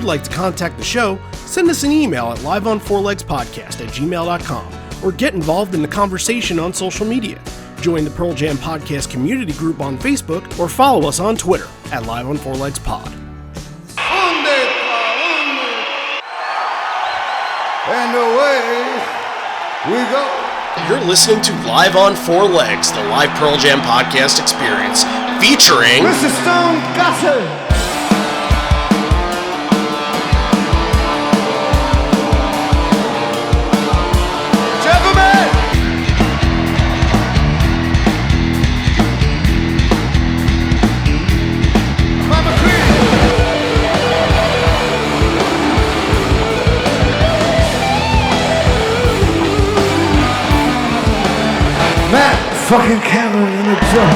like to contact the show, send us an email at liveonfourlegspodcast@gmail.com or get involved in the conversation on social media. Join the Pearl Jam Podcast community group on Facebook or follow us on Twitter at liveonfourlegspod. And away we go. You're listening to Live on Four Legs, the live Pearl Jam podcast experience, featuring Mr. Stone Gossard. Gentlemen! Mama Queen! Matt fucking Cameron in the drum.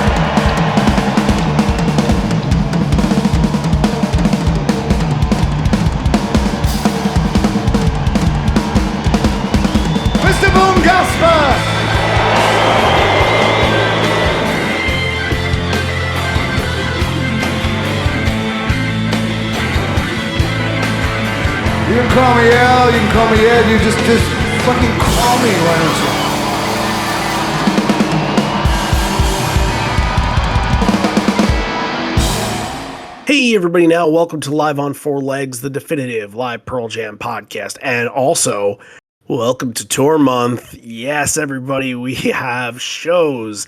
Mr. Boom Gasper. You can call me Al, you can call me Ed, you just fucking call me, why don't you? Hey everybody, now welcome to Live on Four Legs, the definitive live Pearl Jam podcast, and also welcome to tour month. Yes, everybody, we have shows,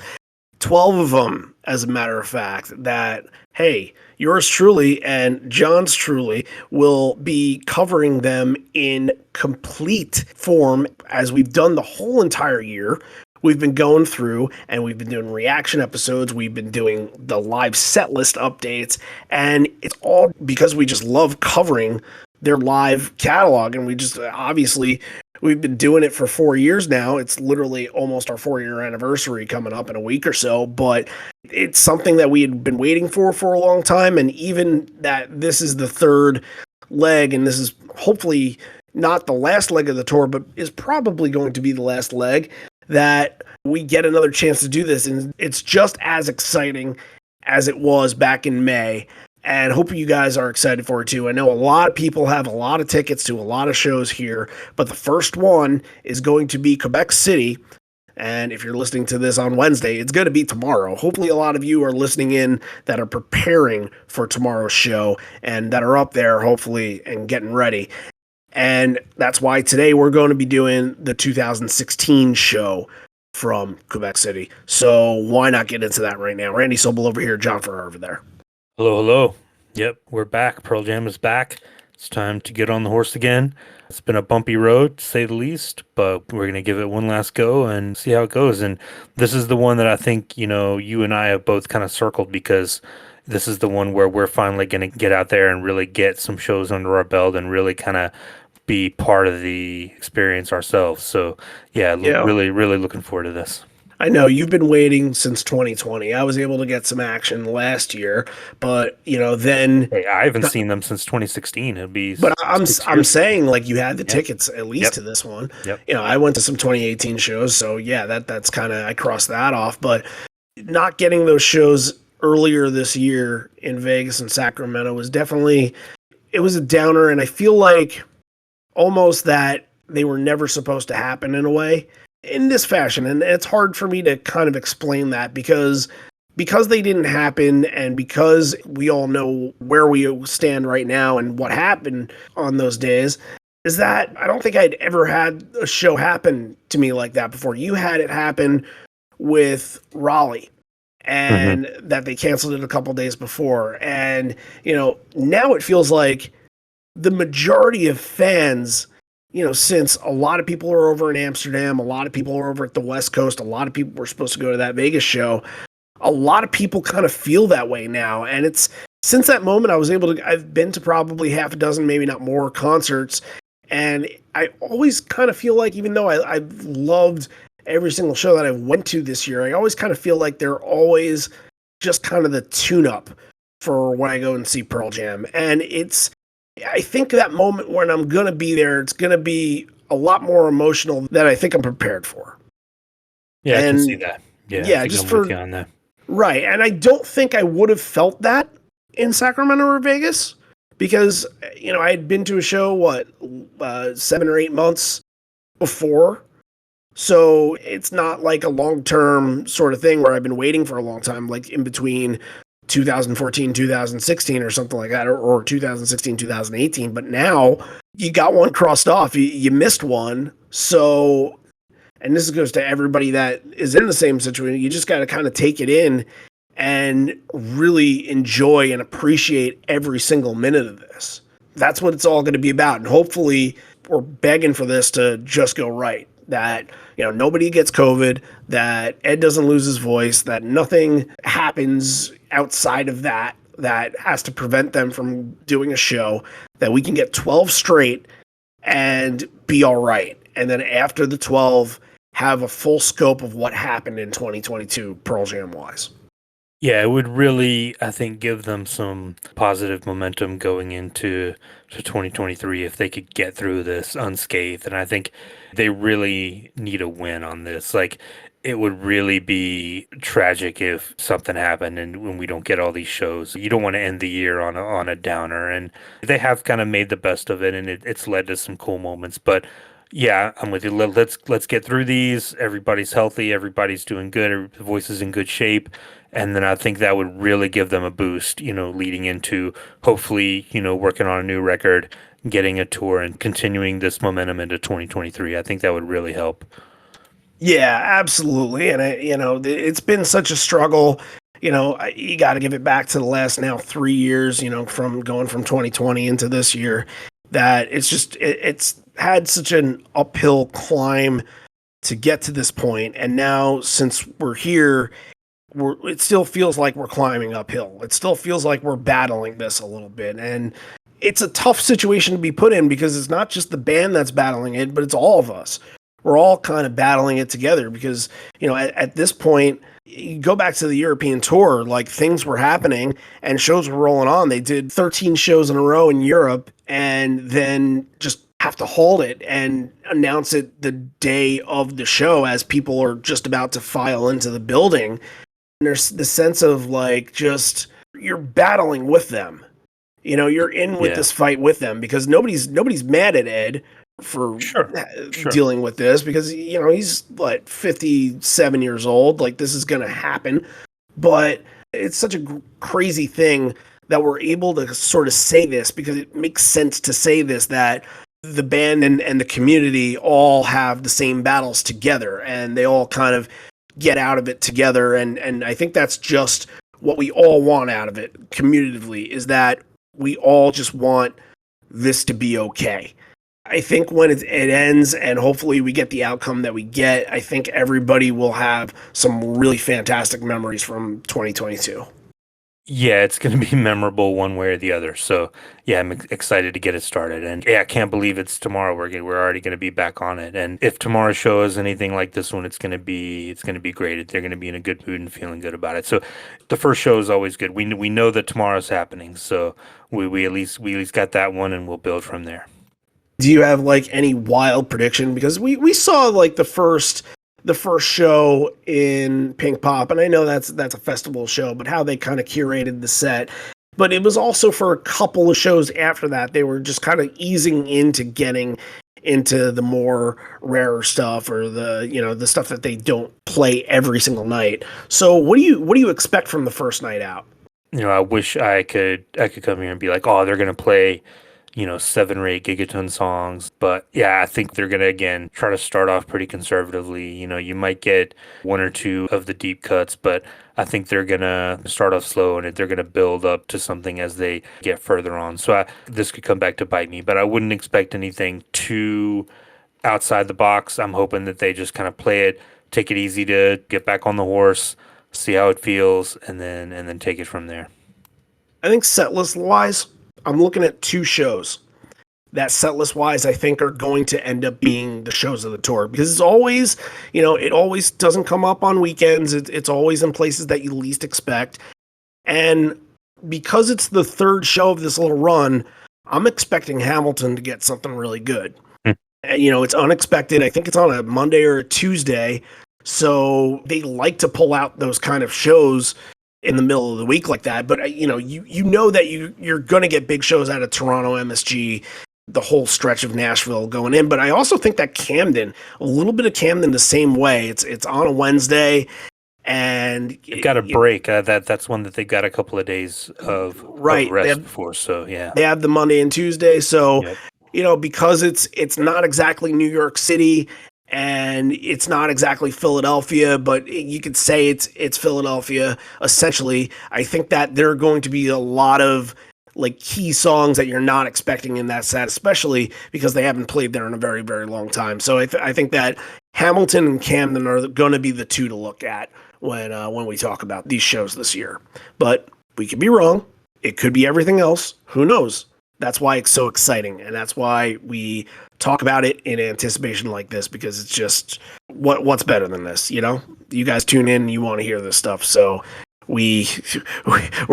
12 of them, as a matter of fact, that, hey, yours truly and John's truly will be covering them in complete form as we've done the whole entire year. We've been going through and we've been doing reaction episodes. We've been doing the live set list updates, and it's all because we just love covering their live catalog. And we just, obviously, we've been doing it for 4 years now. It's literally almost our 4-year anniversary coming up in a week or so, but it's something that we had been waiting for a long time. And even that this is the third leg, and this is hopefully not the last leg of the tour, but is probably going to be the last leg, that we get another chance to do this. And it's just as exciting as it was back in May. And hope you guys are excited for it too. I know a lot of people have a lot of tickets to a lot of shows here, but the first one is going to be Quebec City. And if you're listening to this on Wednesday, it's going to be tomorrow. Hopefully a lot of you are listening in that are preparing for tomorrow's show and that are up there, hopefully, and getting ready. And that's why today we're going to be doing the 2016 show from Quebec City. So why not get into that right now? Randy Sobel over here, John Ferrer over there. Hello, hello. Yep, we're back. Pearl Jam is back. It's time to get on the horse again. It's been a bumpy road, to say the least, but we're going to give it one last go and see how it goes. And this is the one that I think, you and I have both kind of circled, because this is the one where we're finally going to get out there and really get some shows under our belt and really kind of be part of the experience ourselves. So yeah, really, really looking forward to this. I know you've been waiting since 2020. I was able to get some action last year, but then hey, I haven't seen them since 2016. It'd be, but I'm saying, like, you had the tickets at least to this one. Yep. I went to some 2018 shows, so yeah, that's kind of, I crossed that off. But not getting those shows earlier this year in Vegas and Sacramento was definitely, it was a downer, and I feel like almost that they were never supposed to happen in a way, in this fashion. And it's hard for me to kind of explain that because they didn't happen, and because we all know where we stand right now and what happened on those days, is that I don't think I'd ever had a show happen to me like that before. You had it happen with Raleigh, and that they canceled it a couple days before. And, now it feels like the majority of fans, since a lot of people are over in Amsterdam, a lot of people are over at the West Coast, a lot of people were supposed to go to that Vegas show, a lot of people kind of feel that way now. And it's, since that moment, I've been to probably half a dozen, maybe not more, concerts. And I always kind of feel like, even though I've loved every single show that I went to this year, I always kind of feel like they're always just kind of the tune-up for when I go and see Pearl Jam. And I think that moment when I'm going to be there, it's going to be a lot more emotional than I think I'm prepared for. Yeah, I can see that. Yeah, just for on that. Right, and I don't think I would have felt that in Sacramento or Vegas, because I had been to a show 7 or 8 months before, so it's not like a long-term sort of thing where I've been waiting for a long time, like in between 2014, 2016 or something like that, or 2016, 2018. But now you got one crossed off. You missed one. So, and this goes to everybody that is in the same situation. You just got to kind of take it in and really enjoy and appreciate every single minute of this. That's what it's all going to be about. And hopefully we're begging for this to just go right. That, nobody gets COVID, that Ed doesn't lose his voice, that nothing happens outside of that has to prevent them from doing a show, that we can get 12 straight and be all right. And then after the 12, have a full scope of what happened in 2022 Pearl Jam wise. Yeah, it would really, I think, give them some positive momentum going into 2023 if they could get through this unscathed. And I think they really need a win on this. Like, it would really be tragic if something happened and when we don't get all these shows. You don't want to end the year on a downer. And they have kind of made the best of it, and it's led to some cool moments. But yeah, I'm with you. Let's get through these. Everybody's healthy. Everybody's doing good. The voice is in good shape. And then I think that would really give them a boost, leading into hopefully, working on a new record, getting a tour, and continuing this momentum into 2023. I think that would really help. Yeah, absolutely. And it's been such a struggle. You got to give it back to the last now 3 years, from going from 2020 into this year, that it's had such an uphill climb to get to this point. And now since we're here, it still feels like we're climbing uphill. It still feels like we're battling this a little bit. And it's a tough situation to be put in because it's not just the band that's battling it, but it's all of us. We're all kind of battling it together because, at this point, you go back to the European tour, like things were happening and shows were rolling on. They did 13 shows in a row in Europe and then just have to hold it and announce it the day of the show as people are just about to file into the building. And there's the sense of like, just you're battling with them. You're in with this fight with them because nobody's mad at Ed for Sure. dealing with this because he's 57 years old. Like, this is gonna happen, but it's such a crazy thing that we're able to sort of say this because it makes sense to say this, that the band and the community all have the same battles together and they all kind of get out of it together. And I think that's just what we all want out of it communitively, is that we all just want this to be okay. I think when it ends and hopefully we get the outcome that we get, I think everybody will have some really fantastic memories from 2022. Yeah, it's going to be memorable one way or the other. So yeah, I'm excited to get it started. And yeah, I can't believe it's tomorrow. We're already going to be back on it. And if tomorrow's show is anything like this one, it's going to be great. They're going to be in a good mood and feeling good about it. So the first show is always good. We know that tomorrow's happening. So we at least got that one, and we'll build from there. Do you have like any wild prediction? Because we saw like the first show in Pink Pop, and I know that's a festival show, but how they kind of curated the set. But it was also for a couple of shows after that. They were just kind of easing into getting into the more rarer stuff, or the stuff that they don't play every single night. So what do you expect from the first night out? I wish I could come here and be like, oh, they're gonna play 7 or 8 Gigaton songs. But yeah, I think they're going to, again, try to start off pretty conservatively. You might get 1 or 2 of the deep cuts, but I think they're going to start off slow and they're going to build up to something as they get further on. So this could come back to bite me, but I wouldn't expect anything too outside the box. I'm hoping that they just kind of play it, take it easy to get back on the horse, see how it feels, and then take it from there. I think setlist wise, I'm looking at 2 shows that setlist wise I think are going to end up being the shows of the tour, because it's always, it always doesn't come up on weekends. It's always in places that you least expect. And because it's the third show of this little run, I'm expecting Hamilton to get something really good. And, it's unexpected. I think it's on a Monday or a Tuesday. So they like to pull out those kind of shows in the middle of the week like that. But you know that you're going to get big shows out of Toronto, MSG, the whole stretch of Nashville going in. But I also think that Camden, a little bit of Camden the same way. It's on a Wednesday, and you've got a break. That's one that they've got a couple of days of rest before. So yeah, they have the Monday and Tuesday. So because it's not exactly New York City and it's not exactly Philadelphia, but you could say it's Philadelphia essentially. I think that there are going to be a lot of like key songs that you're not expecting in that set, especially because they haven't played there in a very, very long time. So I think that Hamilton and Camden are going to be the two to look at when we talk about these shows this year. But we could be wrong. It could be everything else. Who knows? That's why it's so exciting, and that's why we talk about it in anticipation like this, because it's just what's better than this, You guys tune in and you want to hear this stuff, so we're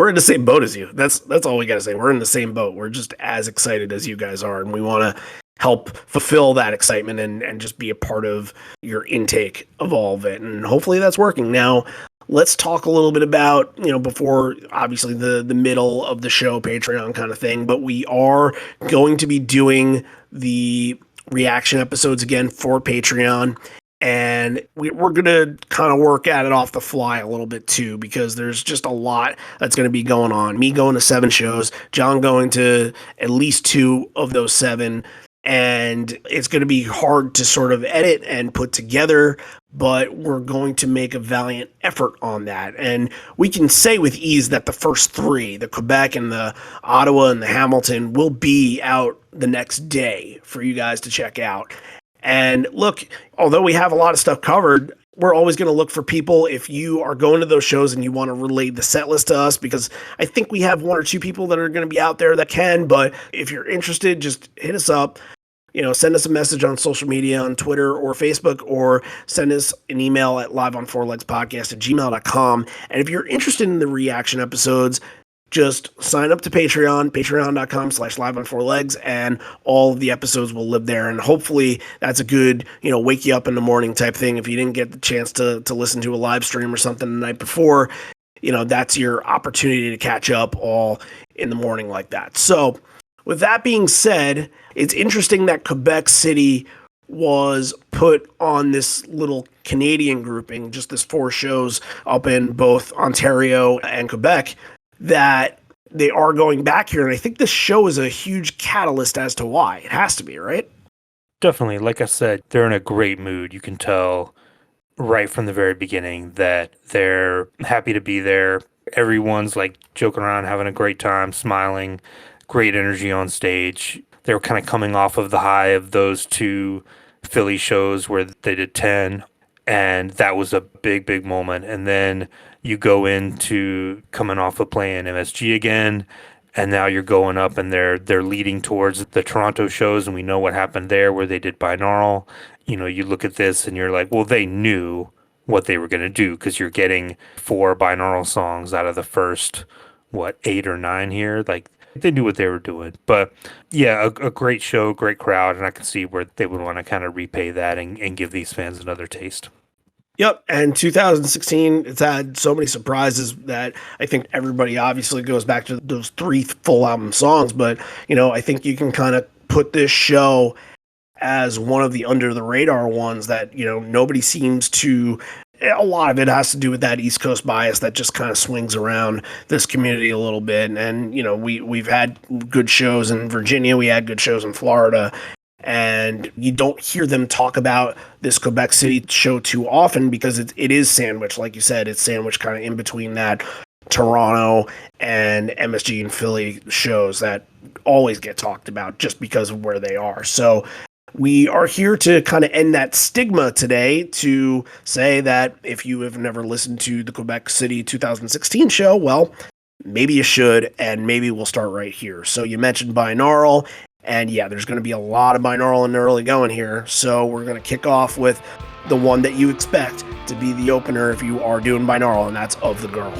in the same boat as you. That's all we got to say. We're in the same boat. We're just as excited as you guys are, and we want to help fulfill that excitement and just be a part of your intake of all of it. And hopefully that's working. Now, let's talk a little bit about, before obviously the middle of the show, Patreon kind of thing, but we are going to be doing the reaction episodes again for Patreon. And we're going to kind of work at it off the fly a little bit too, because there's just a lot that's going to be going on. Me going to 7 shows, John going to at least 2 of those 7. And it's going to be hard to sort of edit and put together, but we're going to make a valiant effort on that. And we can say with ease that the first 3, the Quebec and the Ottawa and the Hamilton, will be out the next day for you guys to check out. And look, although we have a lot of stuff covered, we're always going to look for people. If you are going to those shows and you want to relay the set list to us, because I think we have 1 or 2 people that are going to be out there that can, but if you're interested, just hit us up. Send us a message on social media, on Twitter or Facebook, or send us an email at liveonfourlegspodcast@gmail.com. And if you're interested in the reaction episodes, just sign up to Patreon, patreon.com/liveonfourlegs, and all of the episodes will live there. And hopefully that's a good, wake you up in the morning type thing. If you didn't get the chance to listen to a live stream or something the night before, that's your opportunity to catch up all in the morning like that. So with that being said, it's interesting that Quebec City was put on this little Canadian grouping, just this 4 shows up in both Ontario and Quebec, that they are going back here. And I think this show is a huge catalyst as to why. It has to be, right? Definitely. Like I said, they're in a great mood. You can tell right from the very beginning that they're happy to be there. Everyone's like joking around, having a great time, smiling, great energy on stage. They were kind of coming off of the high of those 2 Philly shows where they did 10, and that was a big, big moment. And then you go into coming off of playing MSG again, and now you're going up and they're leading towards the Toronto shows, and we know what happened there where they did Binaural. You look at this and you're like, well, they knew what they were going to do, because you're getting 4 Binaural songs out of the first, 8 or 9 here. Like, they knew what they were doing. But yeah, a great show, great crowd, and I can see where they would want to kind of repay that and give these fans another taste. Yep, and 2016, it's had so many surprises that I think everybody obviously goes back to those 3 full album songs, but, I think you can kind of put this show as one of the under the radar ones that, nobody seems to. A lot of it has to do with that East Coast bias that just kind of swings around this community a little bit. And, we've had good shows in Virginia. We had good shows in Florida. And you don't hear them talk about this Quebec City show too often because it is sandwiched. Like you said, it's sandwiched kind of in between that Toronto and MSG and Philly shows that always get talked about just because of where they are. So we are here to kind of end that stigma today, to say that if you have never listened to the Quebec City 2016 show, well, maybe you should, and maybe we'll start right here. So you mentioned Binaural, and yeah, there's going to be a lot of Binaural in the early going here. So we're going to kick off with the one that you expect to be the opener if you are doing Binaural, and that's Of the Girl.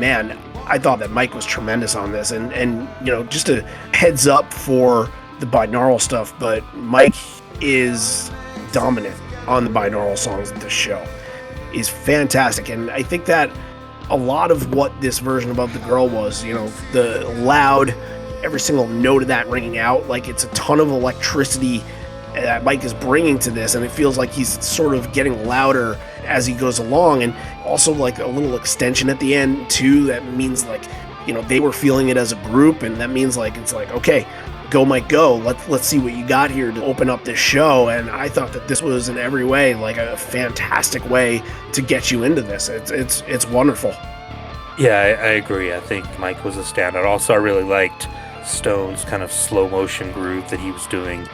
man, I thought that Mike was tremendous on this. And just a heads up for the binaural stuff, but Mike is dominant on the binaural songs of this show. Is fantastic. And I think that a lot of what this version of Above the Girl was, the loud, every single note of that ringing out, like it's a ton of electricity that Mike is bringing to this, and it feels like he's sort of getting louder as he goes along, and also like a little extension at the end too. That means like, they were feeling it as a group, and that means like, it's like, okay, go Mike, go. Let's see what you got here to open up this show. And I thought that this was in every way like a fantastic way to get you into this. It's wonderful. Yeah, I agree. I think Mike was a standout. Also, I really liked Stone's kind of slow motion groove that he was doing,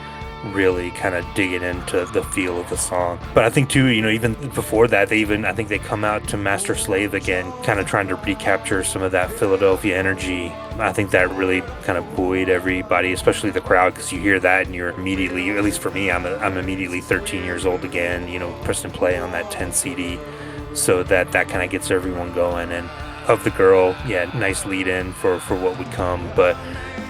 really kind of digging into the feel of the song. But I think too, even before that, I think they come out to Master Slave again, kind of trying to recapture some of that Philadelphia energy. I think that really kind of buoyed everybody, especially the crowd, because you hear that and you're immediately, at least for me, I'm immediately 13 years old again, pressing play on that 10 CD. So that kind of gets everyone going. And Of the Girl, yeah, nice lead in for what would come, but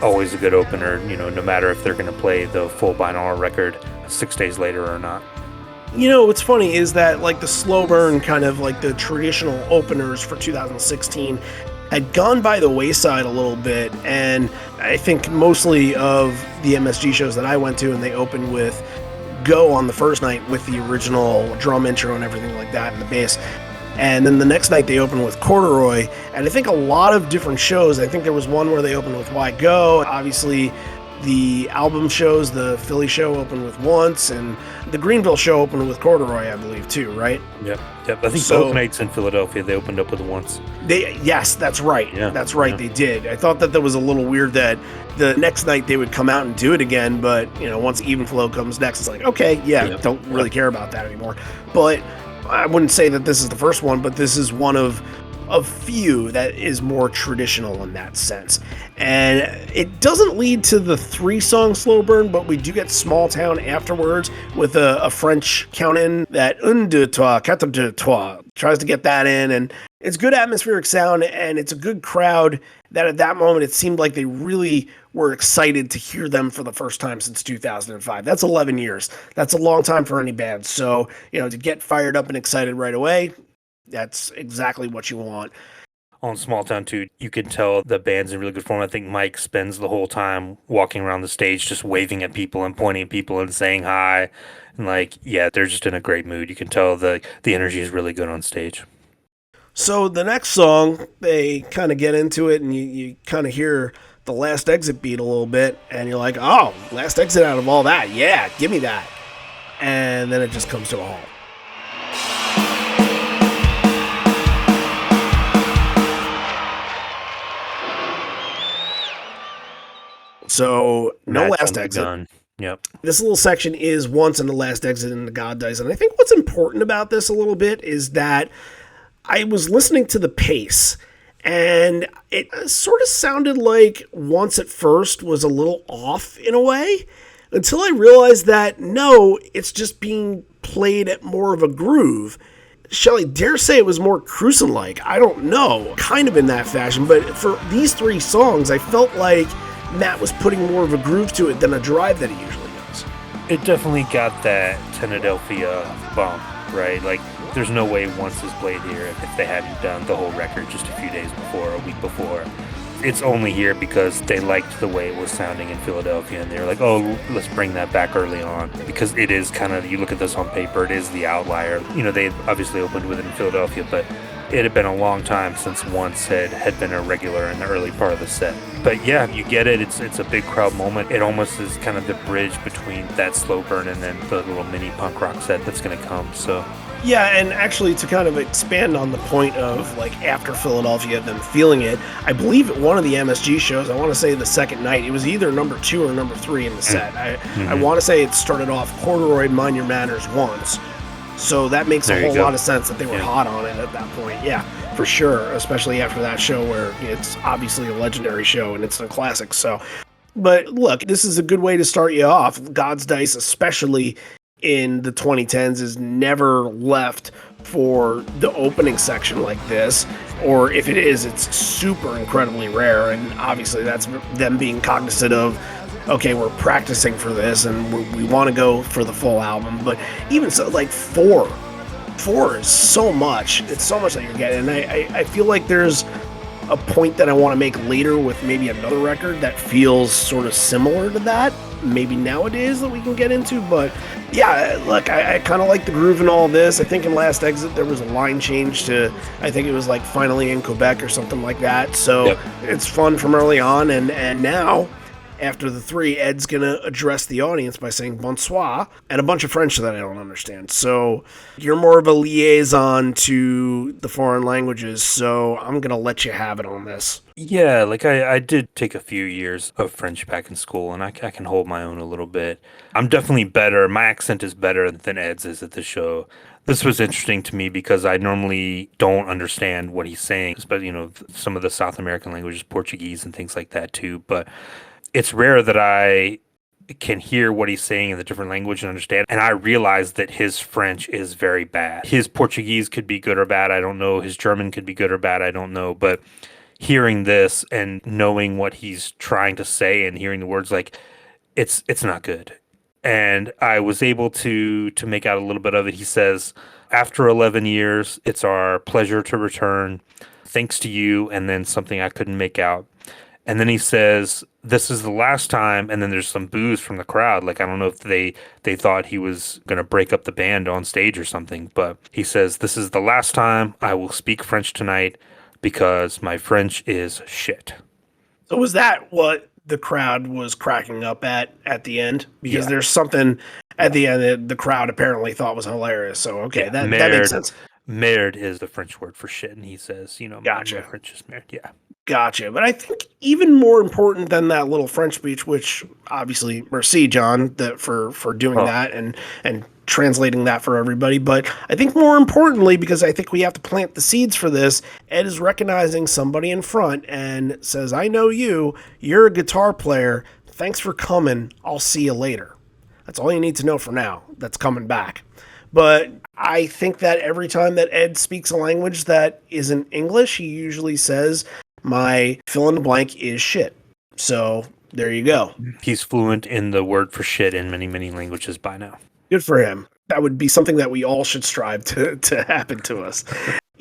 always a good opener, no matter if they're going to play the full binaural record 6 days later or not. What's funny is that like the slow burn, kind of like the traditional openers for 2016 had gone by the wayside a little bit, and I think mostly of the MSG shows that I went to, and they opened with Go on the first night with the original drum intro and everything like that and the bass. And then the next night they opened with Corduroy, and I think a lot of different shows, I think there was one where they opened with Why Go, obviously the album shows, the Philly show opened with Once, and the Greenville show opened with Corduroy, I believe, too, right? Yep. I think both nights in Philadelphia they opened up with Once. Yes, that's right. Yeah, that's right, yeah. They did. I thought that was a little weird that the next night they would come out and do it again, but, once Even Flow comes next, it's like, okay, don't really care about that anymore. But I wouldn't say that this is the first one, but this is one of few that is more traditional in that sense. And it doesn't lead to the 3-song slow burn, but we do get Small Town afterwards with a French count in that 1, 2, 3, 4, 2, 3 tries to get that in, and it's good atmospheric sound, and it's a good crowd that at that moment it seemed like they really were excited to hear them for the first time since 2005. That's 11 years. That's a long time for any band. So, to get fired up and excited right away, that's exactly what you want. On Small Town too, you can tell the band's in really good form. I think Mike spends the whole time walking around the stage just waving at people and pointing at people and saying hi. And they're just in a great mood. You can tell the energy is really good on stage. So the next song, they kind of get into it, and you kind of hear the Last Exit beat a little bit, and you're like, oh, Last Exit out of all that. Yeah, give me that. And then it just comes to a halt. So, no Last Exit. Done. Yep. This little section is Once and the Last Exit in the God Dice. And I think what's important about this a little bit is that I was listening to the pace, and it sort of sounded like Once at first was a little off in a way, until I realized that, no, it's just being played at more of a groove. Shall I dare say it was more cruising-like? I don't know. Kind of in that fashion. But for these 3 songs, I felt like Matt was putting more of a groove to it than a drive that he usually does. It definitely got that Tenadelphia bump, right? Like, there's no way Once is played here if they hadn't done the whole record just a few days before, a week before. It's only here because they liked the way it was sounding in Philadelphia, and they're like, oh, let's bring that back early on. Because it is kind of, you look at this on paper, it is the outlier. They obviously opened with it in Philadelphia, but it had been a long time since Once had been a regular in the early part of the set. But yeah, you get it. It's a big crowd moment. It almost is kind of the bridge between that slow burn and then the little mini punk rock set that's going to come. So yeah, and actually to kind of expand on the point of after Philadelphia, them feeling it, I believe at one of the MSG shows, I want to say the second night, it was either number 2 or number 3 in the set. I want to say it started off Corduroy, Mind Your Manners, Once. So that makes a whole lot of sense that they were hot on it at that point. Yeah, for sure. Especially after that show where it's obviously a legendary show and it's a classic. So, but look, this is a good way to start you off. God's Dice, especially in the 2010s, is never left for the opening section like this. or if it is, it's super incredibly rare. And obviously, that's them being cognizant of, okay, we're practicing for this and we want to go for the full album. But even so, like four is so much. It's so much that you're getting. And I feel like there's a point that I want to make later with maybe another record that feels sort of similar to that, maybe nowadays, that we can get into. But yeah, look, I kind of like the groove in all this. I think in Last Exit there was a line change to, I think it was like Finally in Quebec or something like that. So It's fun from early on, and now after the three, Ed's going to address the audience by saying bonsoir and a bunch of French that I don't understand. So you're more of a liaison to the foreign languages, so I'm going to let you have it on this. Yeah, like I did take a few years of French back in school, and I can hold my own a little bit. I'm definitely better. My accent is better than Ed's is at the show. This was interesting to me because I normally don't understand what he's saying, especially, some of the South American languages, Portuguese and things like that too. But it's rare that I can hear what he's saying in the different language and understand. And I realize that his French is very bad. His Portuguese could be good or bad. I don't know. His German could be good or bad. I don't know. But hearing this and knowing what he's trying to say and hearing the words, like, it's not good. And I was able to make out a little bit of it. He says, after 11 years, it's our pleasure to return. Thanks to you. And then something I couldn't make out. And then he says, this is the last time, and then there's some boos from the crowd. Like, I don't know if they thought he was going to break up the band on stage or something, but he says, this is the last time I will speak French tonight because my French is shit. So was that what the crowd was cracking up at the end? Because there's something at the end that the crowd apparently thought was hilarious. So, okay, that makes sense. Merde is the French word for shit, and he says, Gotcha. My French is merde, yeah. Gotcha. But I think even more important than that little French speech, which obviously, merci, John, for doing that and translating that for everybody. But I think more importantly, because I think we have to plant the seeds for this, Ed is recognizing somebody in front and says, I know you. You're a guitar player. Thanks for coming. I'll see you later. That's all you need to know for now. That's coming back. But I think that every time that Ed speaks a language that isn't English, he usually says, my fill in the blank is shit. So there you go. He's fluent in the word for shit in many, many languages by now. Good for him. That would be something that we all should strive to happen to us.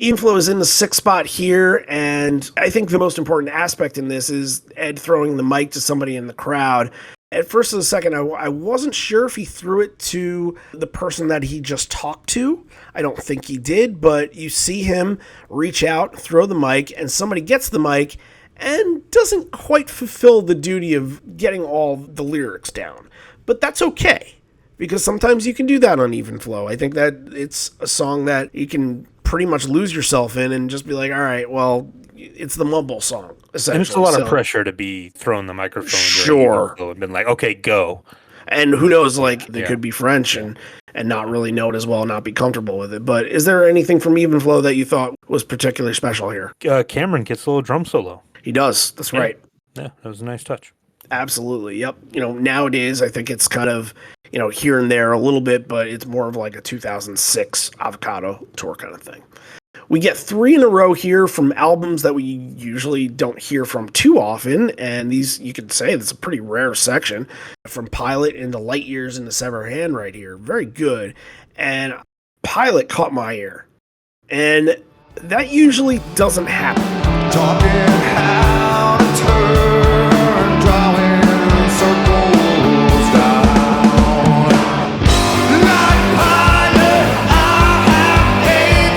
Ian Flo is in the 6th spot here, and I think the most important aspect in this is Ed throwing the mic to somebody in the crowd. At first and second, I wasn't sure if he threw it to the person that he just talked to. I don't think he did, but you see him reach out, throw the mic, and somebody gets the mic and doesn't quite fulfill the duty of getting all the lyrics down. But that's okay, because sometimes you can do that on Even Flow. I think that it's a song that you can pretty much lose yourself in and just be like, all right, well, it's the mumble song, essentially. And it's a lot of pressure to be throwing the microphone. Sure. And been like, okay, go. And who knows, like, they could be French and not really know it as well, not be comfortable with it. But is there anything from Even Flow that you thought was particularly special here? Cameron gets a little drum solo. He does. That's right. Yeah, that was a nice touch. Absolutely. Yep. Nowadays, I think it's kind of, here and there a little bit, but it's more of like a 2006 Avocado tour kind of thing. We get 3 in a row here from albums that we usually don't hear from too often, and these, you could say, that's a pretty rare section. From Pilate into Light Years into Sever Hand right here. Very good. And Pilate caught my ear. And that usually doesn't happen. Talking how to turn, drawing circles down. Like Pilate, I have paid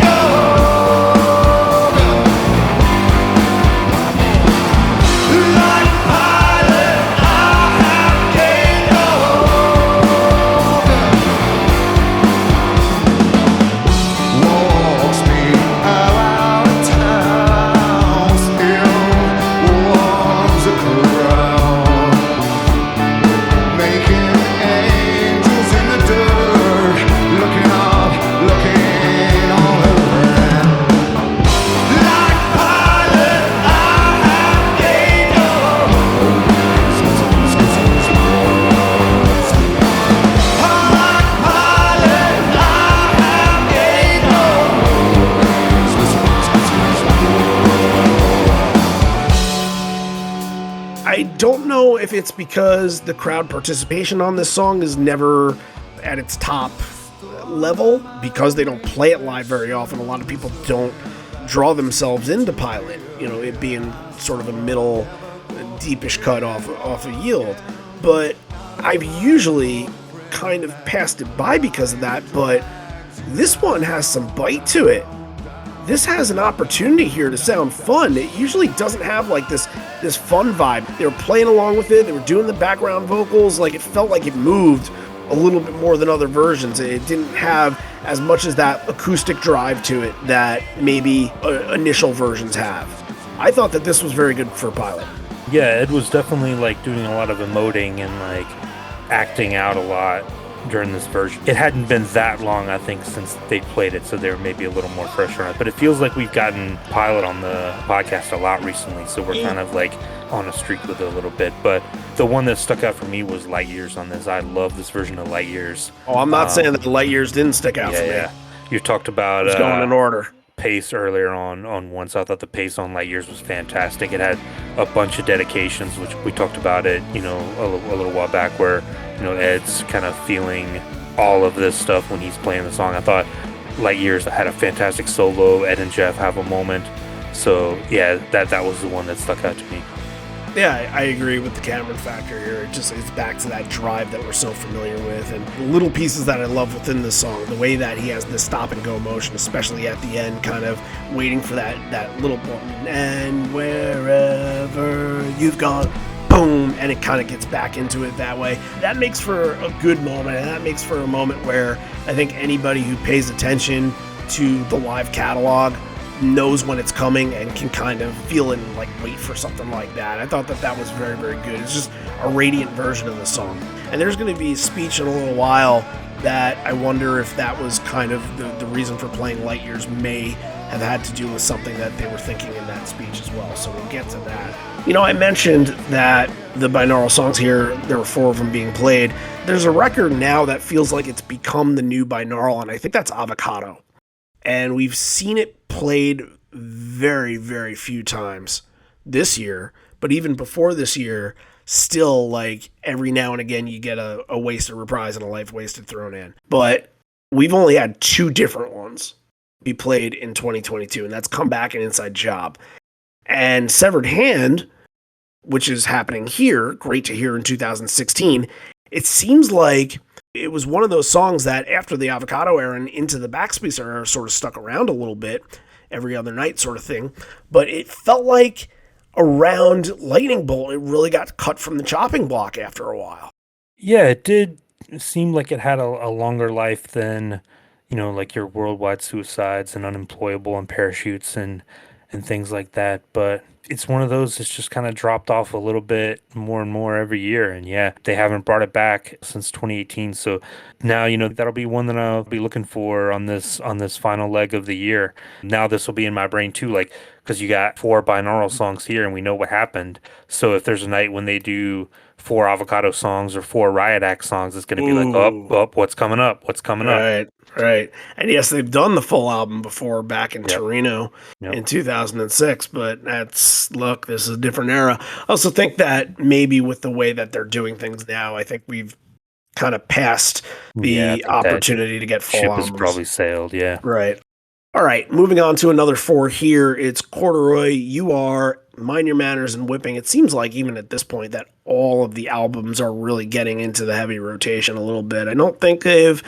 Like Pilate, I have paid Walks me out of town. know if it's because the crowd participation on this song is never at its top level because they don't play it live very often. A lot of people don't draw themselves into Pilate, it being sort of a middle, deepish cut off a yield. But I've usually kind of passed it by because of that, but this one has some bite to it. This has an opportunity here to sound fun. It usually doesn't have like this fun vibe. They were playing along with it. They were doing the background vocals. Like, it felt like it moved a little bit more than other versions. It didn't have as much as that acoustic drive to it that maybe initial versions have. I thought that this was very good for Pilate. Yeah, Ed was definitely like doing a lot of emoting and like acting out a lot during this version. It hadn't been that long, I think, since they played it, so there may be a little more pressure on it. But it feels like we've gotten Pilate on the podcast a lot recently, so we're kind of like on a streak with it a little bit. But the one that stuck out for me was Light Years on this. I love this version of Light Years. Oh, I'm not saying that the Light Years didn't stick out for me. Yeah. You talked about it's going in order. Pace earlier on one, so I thought the pace on Light Years was fantastic. It had a bunch of dedications, which we talked about it, a little while back, where Ed's kind of feeling all of this stuff when he's playing the song. I thought Light Years had a fantastic solo. Ed and Jeff have a moment. So yeah, that was the one that stuck out to me. Yeah, I agree with the Cameron factor here. It's back to that drive that we're so familiar with, and the little pieces that I love within this song. The way that he has this stop and go motion, especially at the end, kind of waiting for that little button. And wherever you've gone, boom, and it kind of gets back into it that way. That makes for a good moment, and that makes for a moment where I think anybody who pays attention to the live catalog knows when it's coming and can kind of feel it and like wait for something like that. I thought that was very, very good. It's just a radiant version of the song. And there's going to be a speech in a little while that I wonder if that was kind of the reason for playing Light Years may have had to do with something that they were thinking in that speech as well. So we'll get to that. I mentioned that the binaural songs here, there were 4 of them being played. There's a record now that feels like it's become the new binaural, and I think that's Avocado. And we've seen it played very, very few times this year. But even before this year, still, like, every now and again you get a wasted reprise and a life wasted thrown in. But we've only had 2 different ones be played in 2022, and that's Come Back and Inside Job. And Severed Hand, which is happening here, great to hear in 2016, it seems like it was one of those songs that after the Avocado era and into the Backspace era sort of stuck around a little bit, every other night sort of thing. But it felt like around Lightning Bolt, it really got cut from the chopping block after a while. Yeah, it did seem like it had a longer life than, like your Worldwide Suicides and Unemployable and Parachutes and things like that. But it's one of those that's just kind of dropped off a little bit more and more every year. And yeah, they haven't brought it back since 2018. So now, that'll be one that I'll be looking for on this final leg of the year. Now this will be in my brain too, like, because you got 4 binaural songs here and we know what happened. So if there's a night when they do 4 Avocado songs or 4 Riot Act songs, it's going to be like, oh, what's coming up? What's coming up? Right. And yes, they've done the full album before back in Torino in 2006, but this is a different era. I also think that maybe with the way that they're doing things now, I think we've kind of passed the opportunity to get full albums. Ship has probably sailed, yeah. Right. All right, moving on to another 4 here. It's Corduroy, You Are, Mind Your Manners, and Whipping. It seems like even at this point that all of the albums are really getting into the heavy rotation a little bit. I don't think they've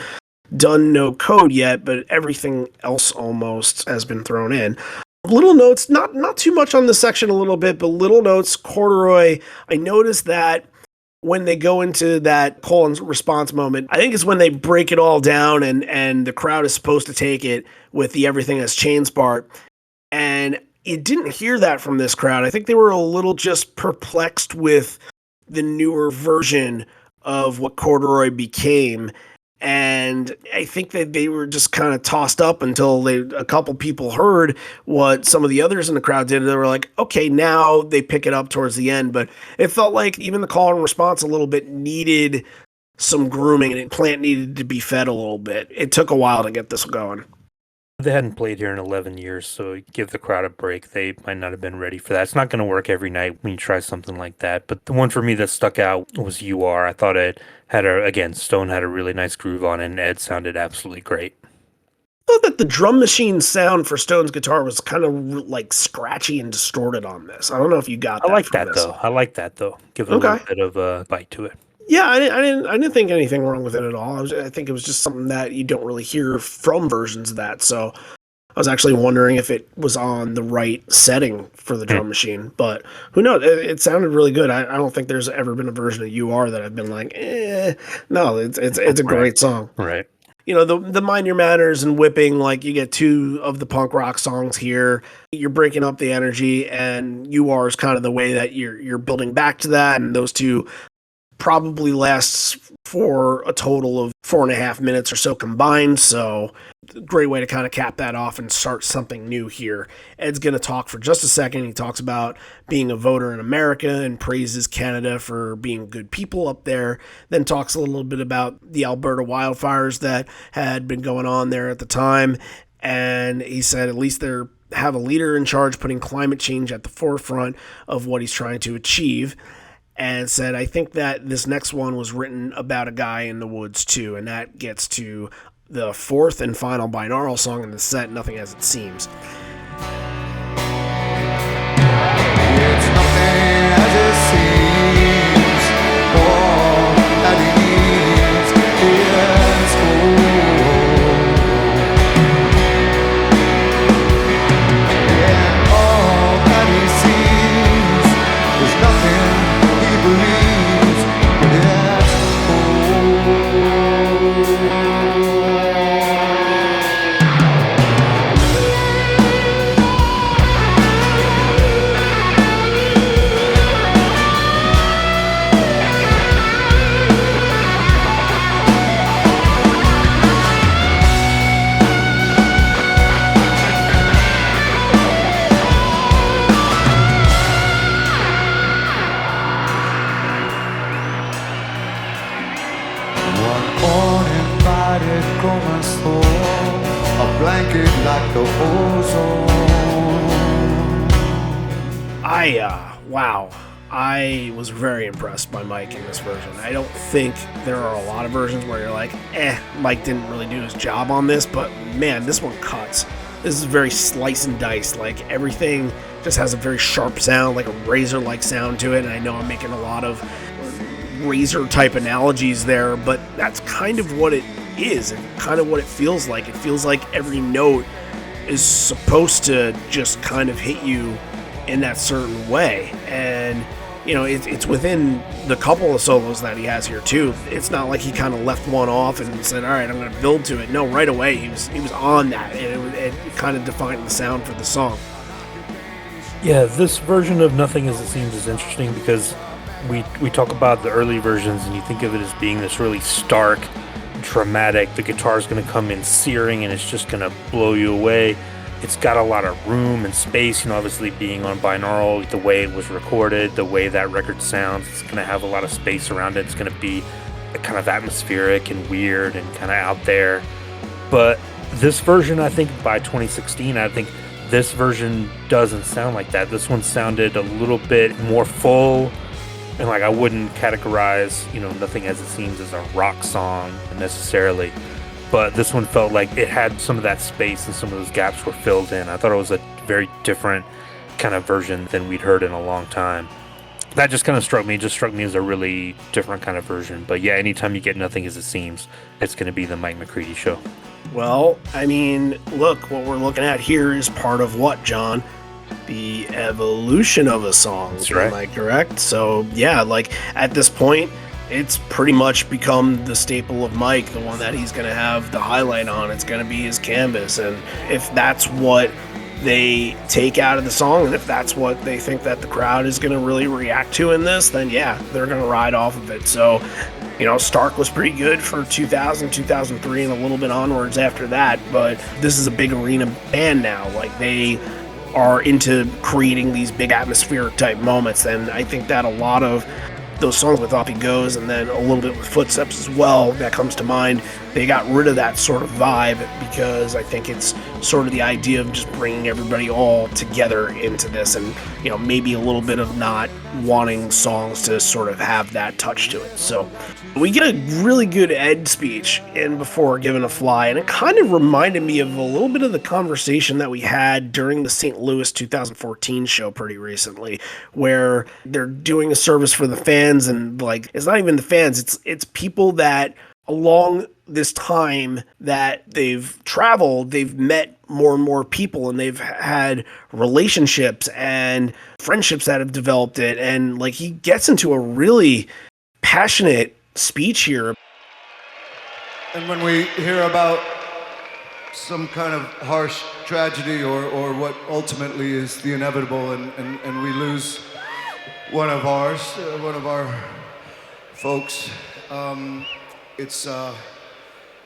done No Code yet, but everything else almost has been thrown in. Little notes, not too much on this section a little bit, but little notes, Corduroy. I noticed that when they go into that call and response moment, I think it's when they break it all down and the crowd is supposed to take it with the Everything Has Changed part. And you didn't hear that from this crowd. I think they were a little just perplexed with the newer version of what Corduroy became. And I think that they were just kind of tossed up until a couple people heard what some of the others in the crowd did. They were like, okay, now they pick it up towards the end. But it felt like even the call and response a little bit needed some grooming, and plant needed to be fed a little bit. It took a while to get this going. They hadn't played here in 11 years, so give the crowd a break. They might not have been ready for that. It's not going to work every night when you try something like that. But the one for me that stuck out was You Are. I thought it had again, Stone had a really nice groove on it, and Ed sounded absolutely great. I thought that the drum machine sound for Stone's guitar was kind of like scratchy and distorted on this. I don't know if you got I that like from that this. though. I like that though. Give it a Okay. little bit of a bite to it. Yeah, I didn't think anything wrong with it at all. I think it was just something that you don't really hear from versions of that. So I was actually wondering if it was on the right setting for the Hmm. drum machine, but who knows? It sounded really good. I don't think there's ever been a version of "You Are" that I've been like, eh. No, it's a Right. great song. Right. You know, the Mind Your Manners and Whipping, like you get two of the punk rock songs here. You're breaking up the energy, and "You Are" is kind of the way that you're building back to that, and those two probably lasts for a total of 4.5 minutes or so combined. So, great way to kind of cap that off and start something new here. Ed's going to talk for just a second. He talks about being a voter in America and praises Canada for being good people up there. Then talks a little bit about the Alberta wildfires that had been going on there at the time. And he said at least they're have a leader in charge putting climate change at the forefront of what he's trying to achieve, and said, I think that this next one was written about a guy in the woods too. And that gets to the fourth and final binaural song in the set, Nothing As It Seems. It's nothing as it seems. All that he needs is gold. And all that he sees is nothing he believes. It's uninvited comenzó a blanket like the ozone. Wow. I was very impressed by Mike in this version. I don't think there are a lot of versions where you're like, Mike didn't really do his job on this, but man, this one cuts. This is very slice and dice. Like everything just has a very sharp sound, like a razor-like sound to it. And I know I'm making a lot of razor type analogies there, but that's kind of what it is and kind of what it feels like. It feels like every note is supposed to just kind of hit you in that certain way. And you know, it's within the couple of solos that he has here too. It's not like he kind of left one off and said, all right, I'm going to build to it. No, right away he was on that, and it kind of defined the sound for the song. Yeah, this version of Nothing As It Seems is interesting because we talk about the early versions and you think of it as being this really stark, dramatic, the guitar's going to come in searing and it's just going to blow you away. It's got a lot of room and space, you know, obviously being on binaural, the way it was recorded, the way that record sounds, it's going to have a lot of space around it. It's going to be kind of atmospheric and weird and kind of out there. But this version, I think by 2016, I think this version doesn't sound like that. This one sounded a little bit more full, and like I wouldn't categorize, you know, Nothing As It Seems as a rock song necessarily. But this one felt like it had some of that space and some of those gaps were filled in. I thought it was a very different kind of version than we'd heard in a long time. That just kind of struck me. It just struck me as a really different kind of version. But yeah, anytime you get Nothing As It Seems, it's going to be the Mike McCready show. Well, I mean, look, what we're looking at here is part of what, John? The evolution of a song. That's right. Am I correct? So yeah, like at this point, it's pretty much become the staple of Mike, the one that he's going to have the highlight on. It's going to be his canvas. And if that's what they take out of the song, and if that's what they think that the crowd is going to really react to in this, then yeah, they're going to ride off of it. So, you know, Stark was pretty good for 2000, 2003, and a little bit onwards after that. But this is a big arena band now. Like, they are into creating these big atmospheric type moments. And I think that a lot of those songs with Off He Goes and then a little bit with Footsteps as well, that comes to mind, they got rid of that sort of vibe, because I think it's sort of the idea of just bringing everybody all together into this, and maybe a little bit of not wanting songs to sort of have that touch to it. So we get a really good Ed speech in Before Given a Fly, and it kind of reminded me of a little bit of the conversation that we had during the St. Louis 2014 show pretty recently, where they're doing a service for the fans, and like, it's not even the fans, it's people that along this time that they've traveled, they've met more and more people, and they've had relationships and friendships that have developed it. And like, he gets into a really passionate speech here. And when we hear about some kind of harsh tragedy or what ultimately is the inevitable, and we lose one of our folks,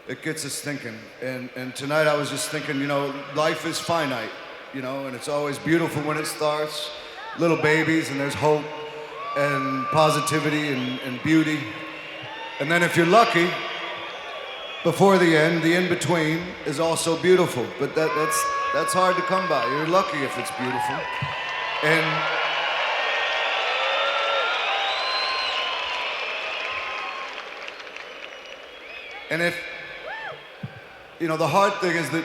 it gets us thinking. And tonight I was just thinking, life is finite, and it's always beautiful when it starts. Little babies, and there's hope and positivity and beauty. And then if you're lucky, before the end, the in-between is also beautiful. But that's hard to come by. You're lucky if it's beautiful. And if, the hard thing is that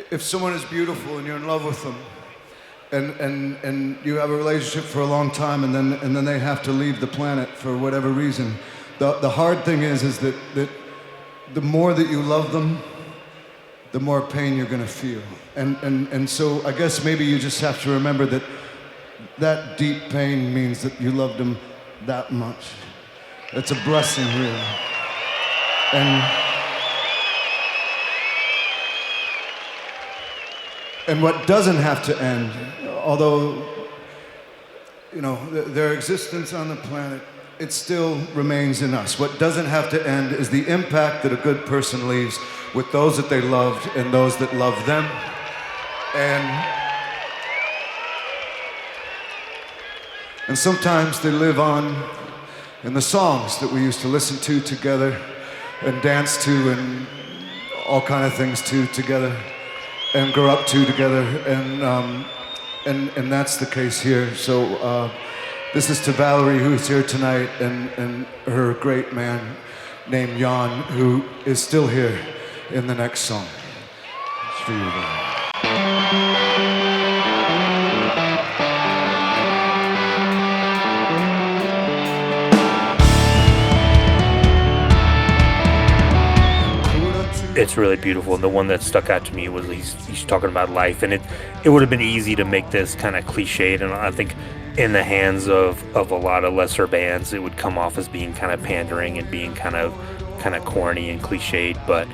if someone is beautiful and you're in love with them, and you have a relationship for a long time, and then they have to leave the planet for whatever reason, the hard thing is that the more that you love them, the more pain you're gonna feel. And so I guess maybe you just have to remember that deep pain means that you loved them that much. It's a blessing, really. And what doesn't have to end, although, their existence on the planet, it still remains in us. What doesn't have to end is the impact that a good person leaves with those that they loved and those that love them. And sometimes they live on in the songs that we used to listen to together and dance to and all kind of things to together and grow up to together, and that's the case here. So this is to Valerie, who's here tonight, and her great man named Jan, who is still here in the next song. It's for you, Valerie. It's really beautiful, and the one that stuck out to me was he's talking about life, and it would have been easy to make this kind of cliched, and I think in the hands of a lot of lesser bands it would come off as being kind of pandering and being kind of corny and cliched. But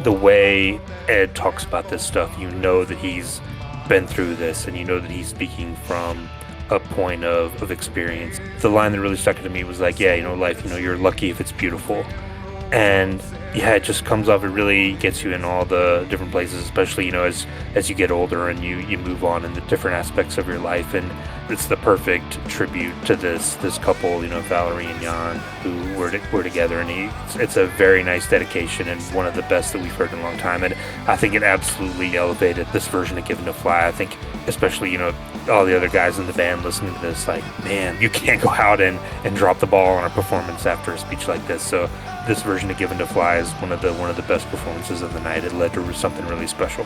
the way Ed talks about this stuff, that he's been through this, and that he's speaking from a point of experience. The line that really stuck out to me was like, life, you're lucky if it's beautiful. And yeah, it just comes off, it really gets you in all the different places, especially, as you get older and you move on in the different aspects of your life. And it's the perfect tribute to this couple, Valerie and Jan, who were together. And it's a very nice dedication, and one of the best that we've heard in a long time. And I think it absolutely elevated this version of Given to Fly. I think especially, all the other guys in the band listening to this, like, man, you can't go out and drop the ball on a performance after a speech like this. So this version of Given to Fly is one of the best performances of the night. It led to something really special.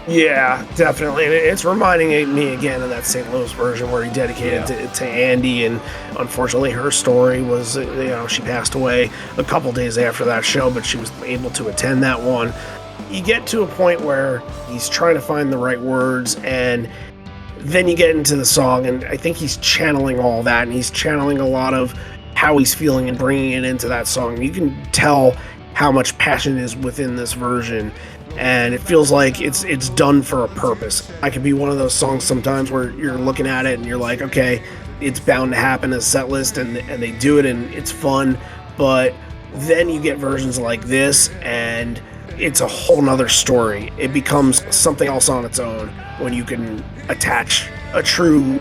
Yeah, definitely. And it's reminding me again of that St. Louis version where he dedicated to Andy, and unfortunately her story was, she passed away a couple days after that show, but she was able to attend that one. You get to a point where he's trying to find the right words, and then you get into the song, and I think he's channeling all that, and he's channeling a lot of how he's feeling and bringing it into that song. You can tell how much passion is within this version, and it feels like it's done for a purpose. I could be one of those songs sometimes where you're looking at it and you're like, okay, it's bound to happen as set list, and they do it and it's fun, but then you get versions like this and it's a whole nother story. It becomes something else on its own when you can attach a true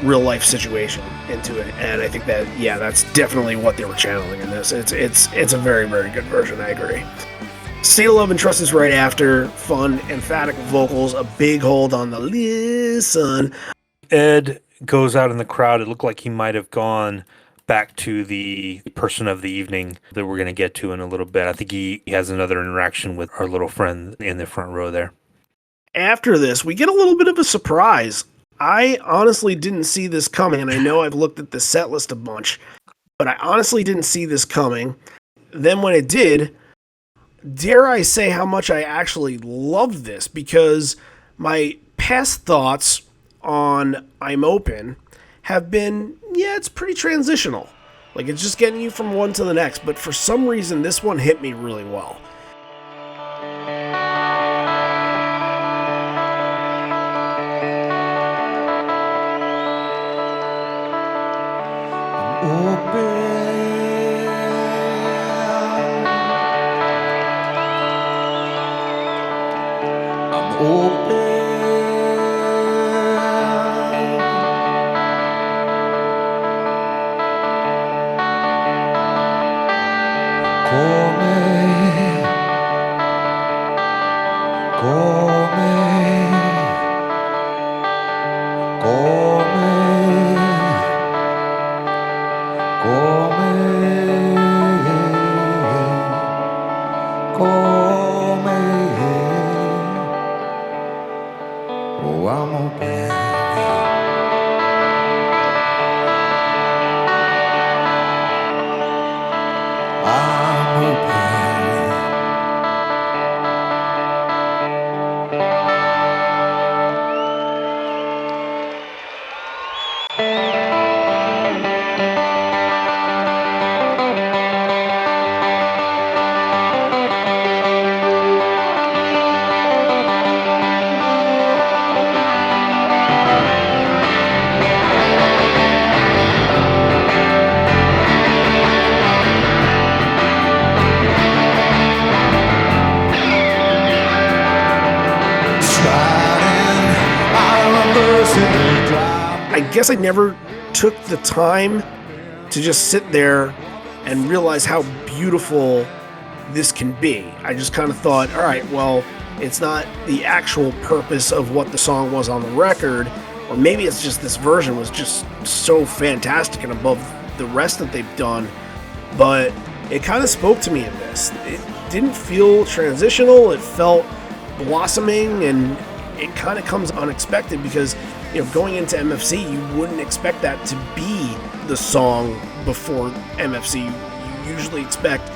real life situation into it. And I think that, that's definitely what they were channeling in this. It's a very, very good version. I agree. State of Love and Trust is right after. Fun, emphatic vocals, a big hold on the listen. Ed goes out in the crowd. It looked like he might have gone back to the person of the evening that we're going to get to in a little bit. I think he has another interaction with our little friend in the front row there. After this, we get a little bit of a surprise. I honestly didn't see this coming, and I know I've looked at the set list a bunch, but I honestly didn't see this coming. Then when it did, dare I say how much I actually loved this, because my past thoughts on I'm Open have been, yeah, it's pretty transitional. Like, it's just getting you from one to the next, but for some reason, this one hit me really well. I guess I never took the time to just sit there and realize how beautiful this can be. I just kind of thought, all right, well, it's not the actual purpose of what the song was on the record, or maybe it's just this version was just so fantastic and above the rest that they've done, but it kind of spoke to me in this. It didn't feel transitional, it felt blossoming, and it kind of comes unexpected because, you know, going into MFC, you wouldn't expect that to be the song before MFC. You usually expect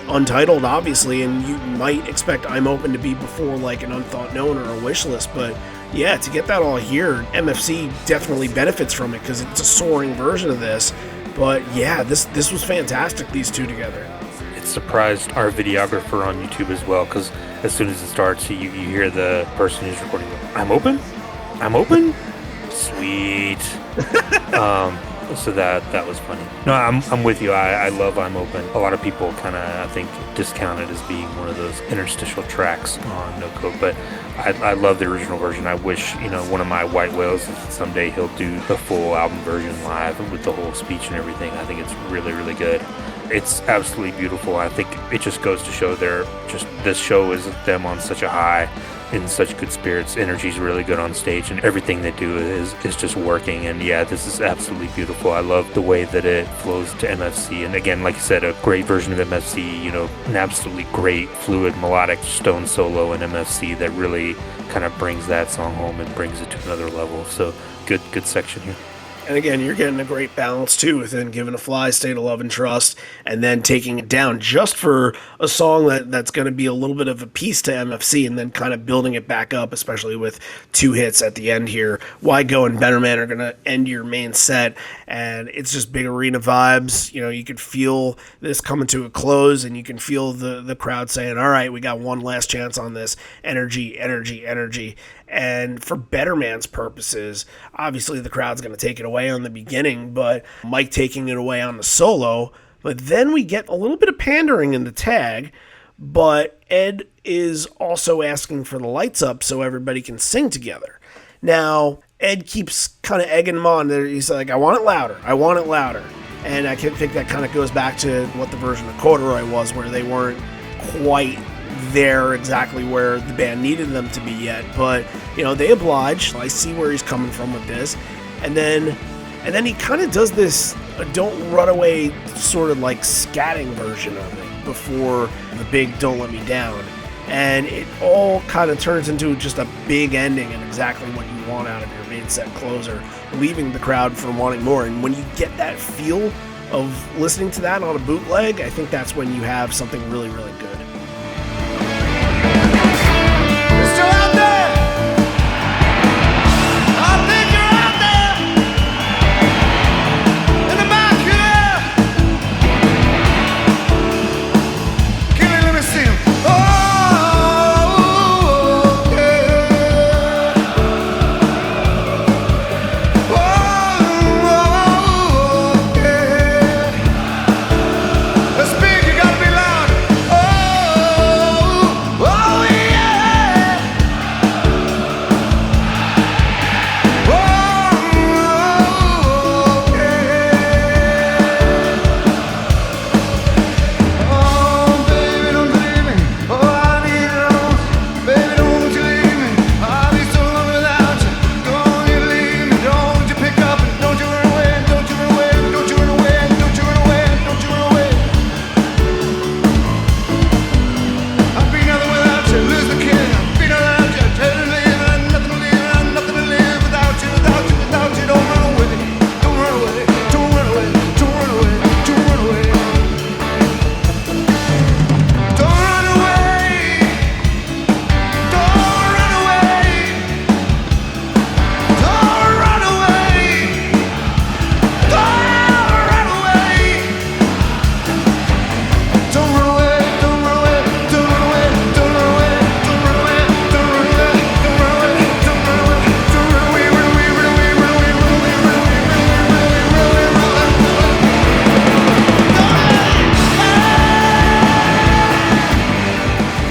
Untitled, obviously, and you might expect I'm Open to be before like an Unthought Known or a Wishlist, but yeah, to get that all here, MFC definitely benefits from it because it's a soaring version of this. But yeah, this was fantastic, these two together. It surprised our videographer on YouTube as well, because as soon as it starts, you hear the person who's recording, I'm open? I'm open? Sweet. So that was funny. No, I'm with you. I love I'm Open. A lot of people kind of, I think, discount it as being one of those interstitial tracks on No Code, but I love the original version. I wish, you know, one of my white whales, someday he'll do the full album version live with the whole speech and everything. I think it's really, really good. It's absolutely beautiful. I think it just goes to show this show is them on such a high, in such good spirits. Energy's really good on stage, and everything they do is just working. And yeah, this is absolutely beautiful. I love the way that it flows to MFC. And again, like I said, a great version of MFC, you know, an absolutely great fluid melodic stone solo in MFC that really kind of brings that song home and brings it to another level. So good section here. And again, you're getting a great balance too within Given to Fly, State of Love and Trust, and then taking it down just for a song that's going to be a little bit of a piece to MFC, and then kind of building it back up, especially with two hits at the end here. Why Go and Better Man are going to end your main set, and it's just big arena vibes. You know, you could feel this coming to a close, and you can feel the crowd saying, all right, we got one last chance on this. Energy, energy, energy. And for Better Man's purposes, obviously the crowd's going to take it away on the beginning, but Mike taking it away on the solo. But then we get a little bit of pandering in the tag, but Ed is also asking for the lights up so everybody can sing together. Now, Ed keeps kind of egging him on. He's like, I want it louder. I want it louder. And I think that kind of goes back to what the version of Corduroy was, where they weren't quite there exactly where the band needed them to be yet, but they oblige. I see where he's coming from with this. And then he kind of does this Don't Run Away sort of like scatting version of it before the big Don't Let Me Down. And it all kind of turns into just a big ending and exactly what you want out of your main set closer, leaving the crowd from wanting more. And when you get that feel of listening to that on a bootleg, I think that's when you have something really, really good.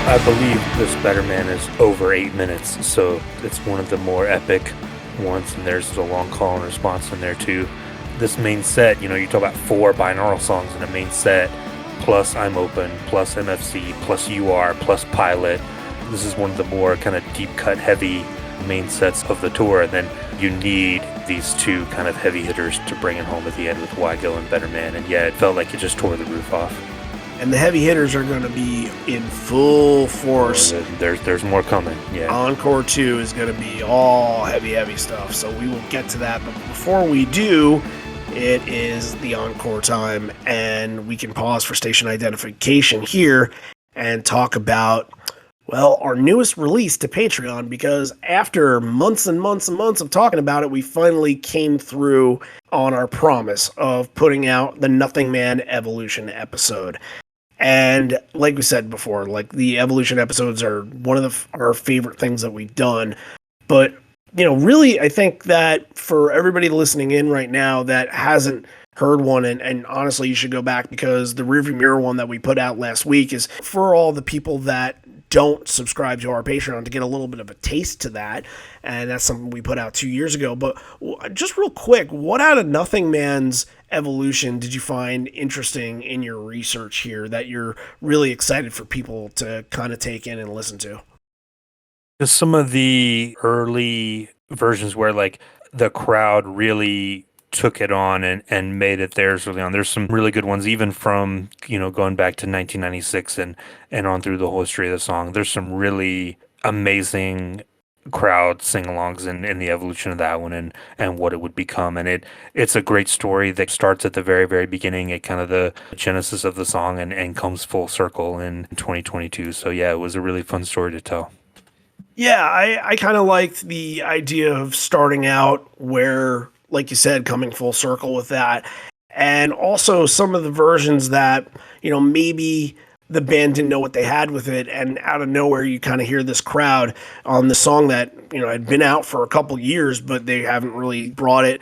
I believe this Better Man is over 8 minutes, so it's one of the more epic ones, and there's a long call and response in there too. This main set, you talk about 4 binaural songs in a main set, plus I'm Open, plus MFC, plus You Are, plus Pilate. This is one of the more kind of deep cut heavy main sets of the tour, and then you need these 2 kind of heavy hitters to bring it home at the end with Why Go and Better Man, and yeah, it felt like it just tore the roof off. And the heavy hitters are going to be in full force. There's more coming, yeah. Encore 2 is going to be all heavy stuff, so we will get to that. But before we do, it is the encore time, and we can pause for station identification here and talk about, well, our newest release to Patreon, because after months and months and months of talking about it, we finally came through on our promise of putting out the Nothing Man Evolution episode. And like we said before, like the Evolution episodes are one of our favorite things that we've done. But, really, I think that for everybody listening in right now that hasn't heard one, and honestly, you should go back, because the Rearview Mirror one that we put out last week is for all the people that don't subscribe to our Patreon to get a little bit of a taste to that. And that's something we put out 2 years ago. But just real quick, what out of Nothing Man's Evolution did you find interesting in your research here that you're really excited for people to kind of take in and listen to? Just some of the early versions where like the crowd really took it on and made it theirs early on. There's some really good ones, even from, going back to 1996 and on through the whole history of the song. There's some really amazing crowd sing-alongs in the evolution of that one and what it would become. And it's a great story that starts at the very, very beginning, at kind of the genesis of the song, and comes full circle in 2022. So yeah, it was a really fun story to tell. Yeah, I kind of liked the idea of starting out where, like you said, coming full circle with that. And also some of the versions that, maybe the band didn't know what they had with it, and out of nowhere you kind of hear this crowd on the song that, had been out for a couple years, but they haven't really brought it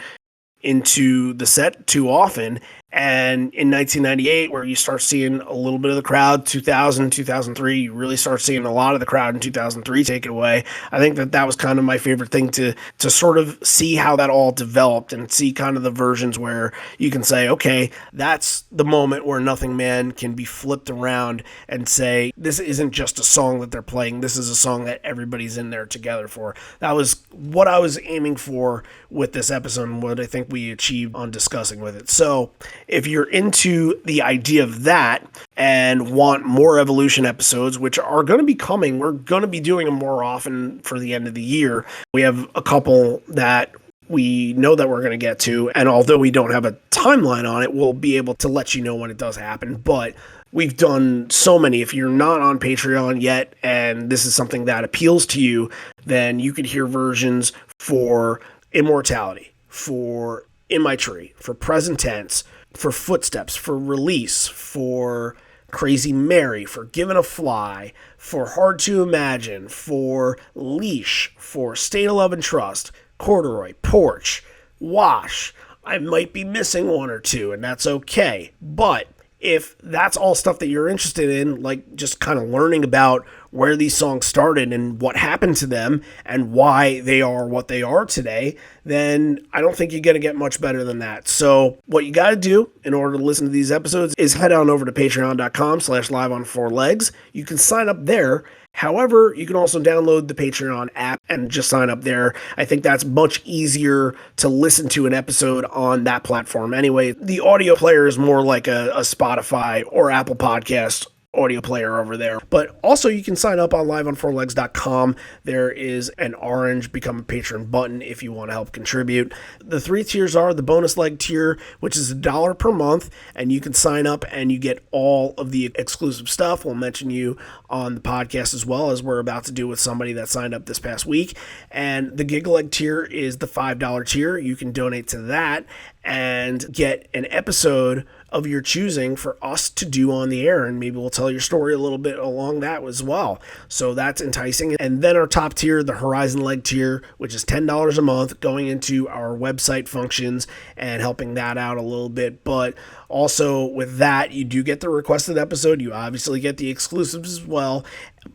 into the set too often. And in 1998, where you start seeing a little bit of the crowd, 2000, 2003, you really start seeing a lot of the crowd in 2003 take it away. I think that was kind of my favorite thing to sort of see how that all developed and see kind of the versions where you can say, okay, that's the moment where Nothing Man can be flipped around and say, this isn't just a song that they're playing, this is a song that everybody's in there together for. That was what I was aiming for with this episode and what I think we achieved on discussing with it. So if you're into the idea of that and want more Evolution episodes, which are going to be coming, we're going to be doing them more often for the end of the year. We have a couple that we know that we're going to get to, and although we don't have a timeline on it, we'll be able to let you know when it does happen. But we've done so many. If you're not on Patreon yet and this is something that appeals to you, then you could hear versions for Immortality, for In My Tree, for Present Tense, for Footsteps, for Release, for Crazy Mary, for Given a Fly, for Hard to Imagine, for Leash, for State of Love and Trust, Corduroy, Porch, Wash. I might be missing one or two, and that's okay. But if that's all stuff that you're interested in, like just kind of learning about where these songs started and what happened to them and why they are what they are today, then I don't think you're going to get much better than that. So what you got to do in order to listen to these episodes is head on over to patreon.com/liveon4legs. You can sign up there. However, you can also download the Patreon app and just sign up there. I think that's much easier to listen to an episode on that platform. Anyway, the audio player is more like a Spotify or Apple Podcast audio player over there. But also you can sign up on liveon4legs.com. There is an orange become a patron button if you want to help contribute. The 3 tiers are the bonus leg tier, which is $1 per month, and you can sign up and you get all of the exclusive stuff. We'll mention you on the podcast as well, as we're about to do with somebody that signed up this past week. And the gig leg tier is the $5 tier. You can donate to that and get an episode of your choosing for us to do on the air, and maybe we'll tell your story a little bit along that as well. So that's enticing. And then our top tier, the Horizon Leg tier, which is $10 a month, going into our website functions and helping that out a little bit. But also with that, you do get the requested episode. You obviously get the exclusives as well,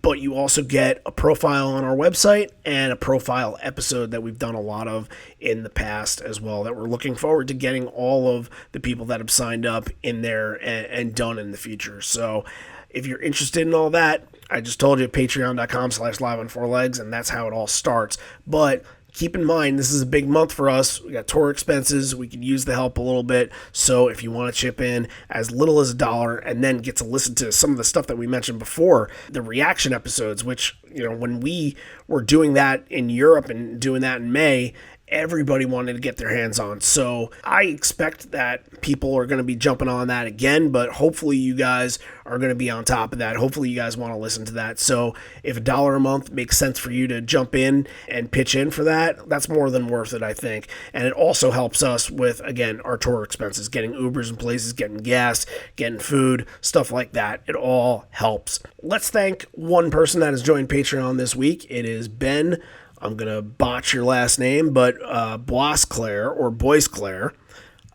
but you also get a profile on our website and a profile episode that we've done a lot of in the past as well, that we're looking forward to getting all of the people that have signed up in there and done in the future. So if you're interested in all that, I just told you, patreon.com/liveon4legs, and that's how it all starts. But keep in mind, this is a big month for us. We got tour expenses. We could use the help a little bit. So if you want to chip in as little as $1 and then get to listen to some of the stuff that we mentioned before, the reaction episodes, which, you know, when we were doing that in Europe and doing that in May, everybody wanted to get their hands on. So I expect that people are going to be jumping on that again, but hopefully you guys are going to be on top of that. Hopefully you guys want to listen to that. So if $1 a month makes sense for you to jump in and pitch in for that, that's more than worth it, I think. And it also helps us with, again, our tour expenses, getting Ubers in places, getting gas, getting food, stuff like that. It all helps. Let's thank one person that has joined Patreon this week. It is Ben. I'm going to botch your last name, but Boisclair or Boisclair.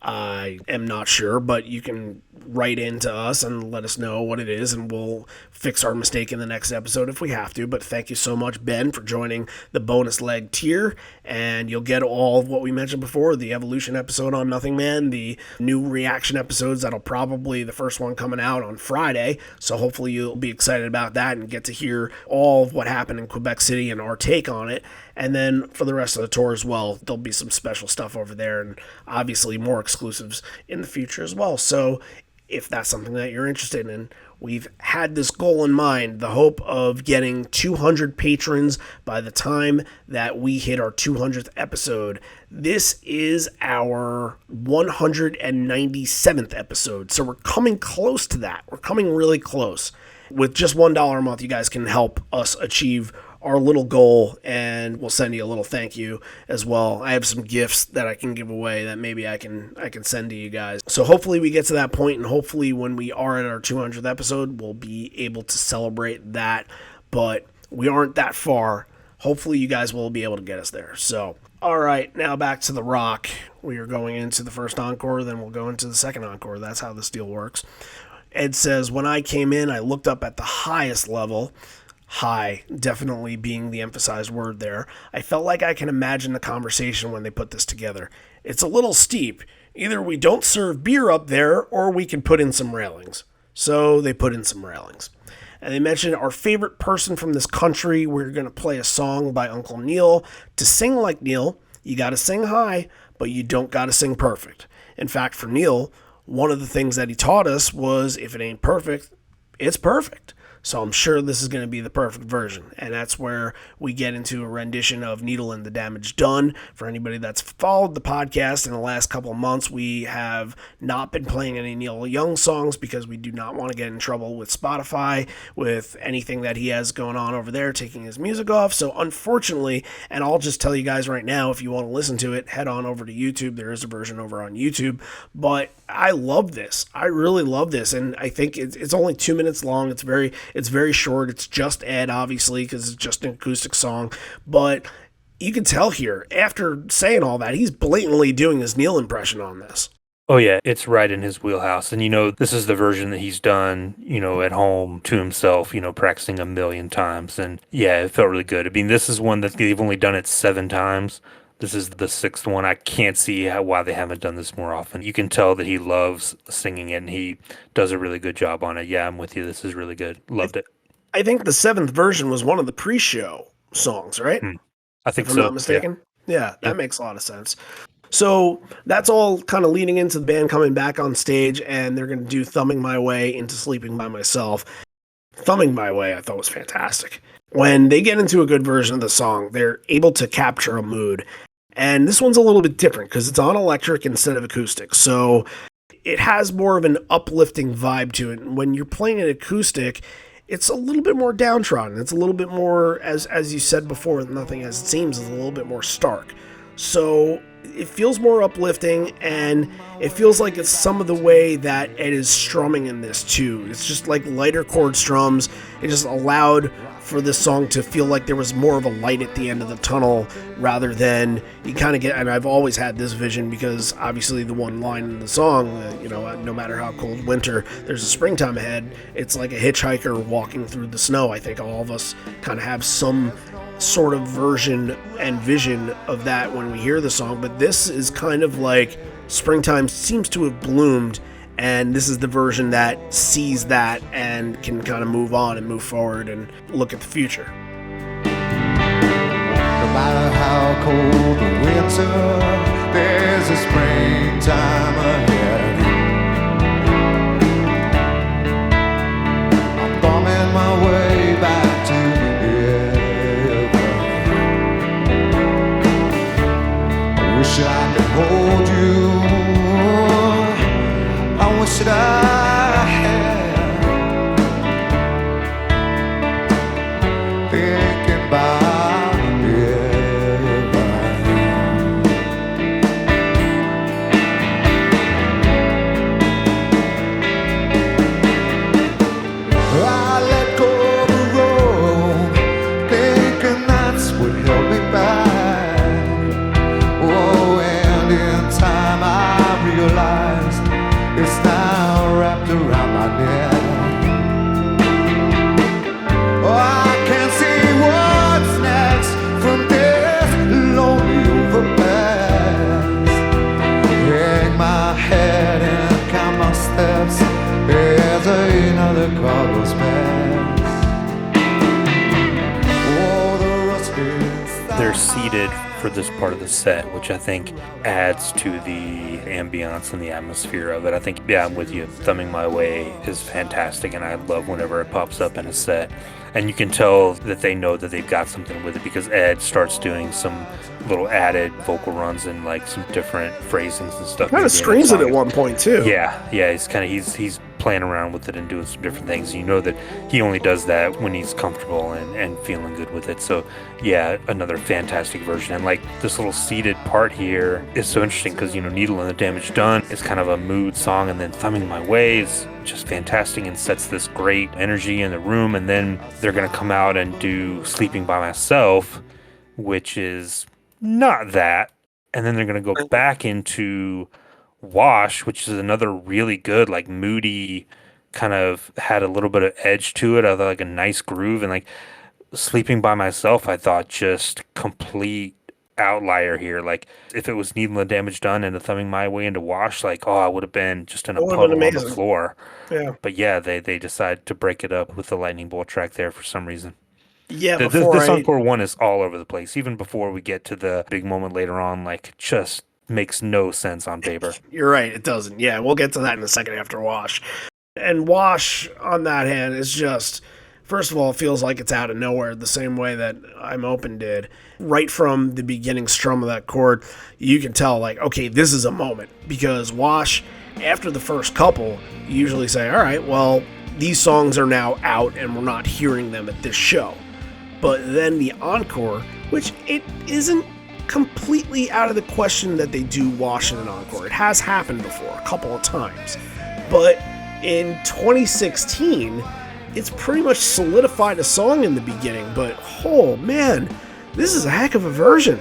I am not sure, but you can write into us and let us know what it is, and we'll fix our mistake in the next episode if we have to. But thank you so much, Ben, for joining the bonus leg tier, and you'll get all of what we mentioned before, the Evolution episode on Nothing Man, the new reaction episodes that'll probably, the first one coming out on Friday, so hopefully you'll be excited about that and get to hear all of what happened in Quebec City and our take on it. And then for the rest of the tour as well, there'll be some special stuff over there, and obviously more exclusives in the future as well. So if that's something that you're interested in, we've had this goal in mind, the hope of getting 200 patrons by the time that we hit our 200th episode. This is our 197th episode, so we're coming close to that. We're coming really close. With just $1 a month, you guys can help us achieve our little goal, and we'll send you a little thank you as well. I have some gifts that I can give away that maybe I can send to you guys. So hopefully we get to that point, and hopefully when we are at our 200th episode, we'll be able to celebrate that. But we aren't that far. Hopefully you guys will be able to get us there. So All right, now back to the rock. We are going into the first encore, then we'll go into the second encore. That's how this deal works. Ed says, when I came in, I looked up at the highest level. High, definitely being the emphasized word there. I felt like I can imagine the conversation when they put this together. It's a little steep. Either we don't serve beer up there, or we can put in some railings. So they put in some railings. And they mentioned our favorite person from this country. We're going to play a song by Uncle Neil. To sing like Neil, you got to sing high, but you don't got to sing perfect. In fact, for Neil, one of the things that he taught us was if it ain't perfect, it's perfect. So I'm sure this is going to be the perfect version. And that's where we get into a rendition of Needle and the Damage Done. For anybody that's followed the podcast in the last couple of months, we have not been playing any Neil Young songs because we do not want to get in trouble with Spotify, with anything that he has going on over there, taking his music off. So unfortunately, and I'll just tell you guys right now, if you want to listen to it, head on over to YouTube. There is a version over on YouTube. But I love this. I really love this. And I think it's only 2 minutes long. It's very short. It's just Ed, obviously, because it's just an acoustic song. But you can tell here, after saying all that, he's blatantly doing his Neil impression on this. Oh yeah, it's right in his wheelhouse. And this is the version that he's done, at home to himself, practicing a million times. And yeah, it felt really good. I mean, this is one that they've only done it 7 times. This is the 6th one. I can't see why they haven't done this more often. You can tell that he loves singing it and he does a really good job on it. Yeah, I'm with you. This is really good. Loved it. I think the 7th version was one of the pre-show songs, right? I think if I'm so. not mistaken. Yeah, that makes a lot of sense. So that's all kind of leading into the band coming back on stage, and they're going to do Thumbing My Way into Sleeping by Myself. Thumbing My Way I thought was fantastic. When they get into a good version of the song, they're able to capture a mood. And this one's a little bit different because it's on electric instead of acoustic. So it has more of an uplifting vibe to it. And when you're playing it acoustic, it's a little bit more downtrodden. It's a little bit more, as you said before, Nothing As It Seems is a little bit more stark. So it feels more uplifting, and it feels like it's some of the way that Ed is strumming in this too. It's just like lighter chord strums. It just allowed for this song to feel like there was more of a light at the end of the tunnel rather than you kind of get, and I've always had this vision because obviously the one line in the song, no matter how cold winter, there's a springtime ahead. It's like a hitchhiker walking through the snow. I think all of us kind of have some sort of version and vision of that when we hear the song, but this is kind of like springtime seems to have bloomed, and this is the version that sees that and can kind of move on and move forward and look at the future. No matter how cold the winter, there's a springtime ahead. I'm thumbing my way back to heaven. I wish I could hold you. I wish that I had. Thinking about heaven. I let go of the road, thinking that's what held me back. Oh, and in time I realized it's now wrapped around my neck. Oh, I can't see what's next from this lonely overpass. Hang my head and count my steps as another car goes past. Oh, the rusted They're seated for this part of the set, which I think adds to the ambiance and the atmosphere of it. I think, yeah, I'm with you. Thumbing My Way is fantastic, and I love whenever it pops up in a set. And you can tell that they know that they've got something with it because Ed starts doing some little added vocal runs and like some different phrasings and stuff. Kind of screams it at one point too. Yeah, he's playing around with it and doing some different things. You know that he only does that when he's comfortable and feeling good with it. So yeah, another fantastic version. And like this little seated part here is so interesting because Needle and the Damage Done is kind of a mood song, and then Thumbing My Way is just fantastic and sets this great energy in the room. And then they're gonna come out and do Sleeping by Myself, which is not that. And then they're going to go back into Wash, which is another really good, like moody, kind of had a little bit of edge to it, like a nice groove. And like Sleeping by Myself, I thought just complete outlier here. Like if it was Needing the Damage Done and the Thumbing My Way into Wash, like, oh, I would have been just in It a would have been puddle on the amazing. floor. Yeah. But yeah, they decide to break it up with the Lightning Bolt track there for some reason. Yeah, This encore one is all over the place. Even before we get to the big moment later on, like just makes no sense on paper. you're right, it doesn't. Yeah, we'll get to that in a second after Wash. And Wash, on that hand, is just, first of all, it feels like it's out of nowhere, the same way that I'm Open did. Right from the beginning strum of that chord, you can tell, like, okay, this is a moment. Because Wash, after the first couple, you usually say, all right, well, these songs are now out and we're not hearing them at this show. But then the encore, which it isn't completely out of the question that they do Wash in an encore. It has happened before, a couple of times. But in 2016, it's pretty much solidified a song in the beginning, but oh man, this is a heck of a version.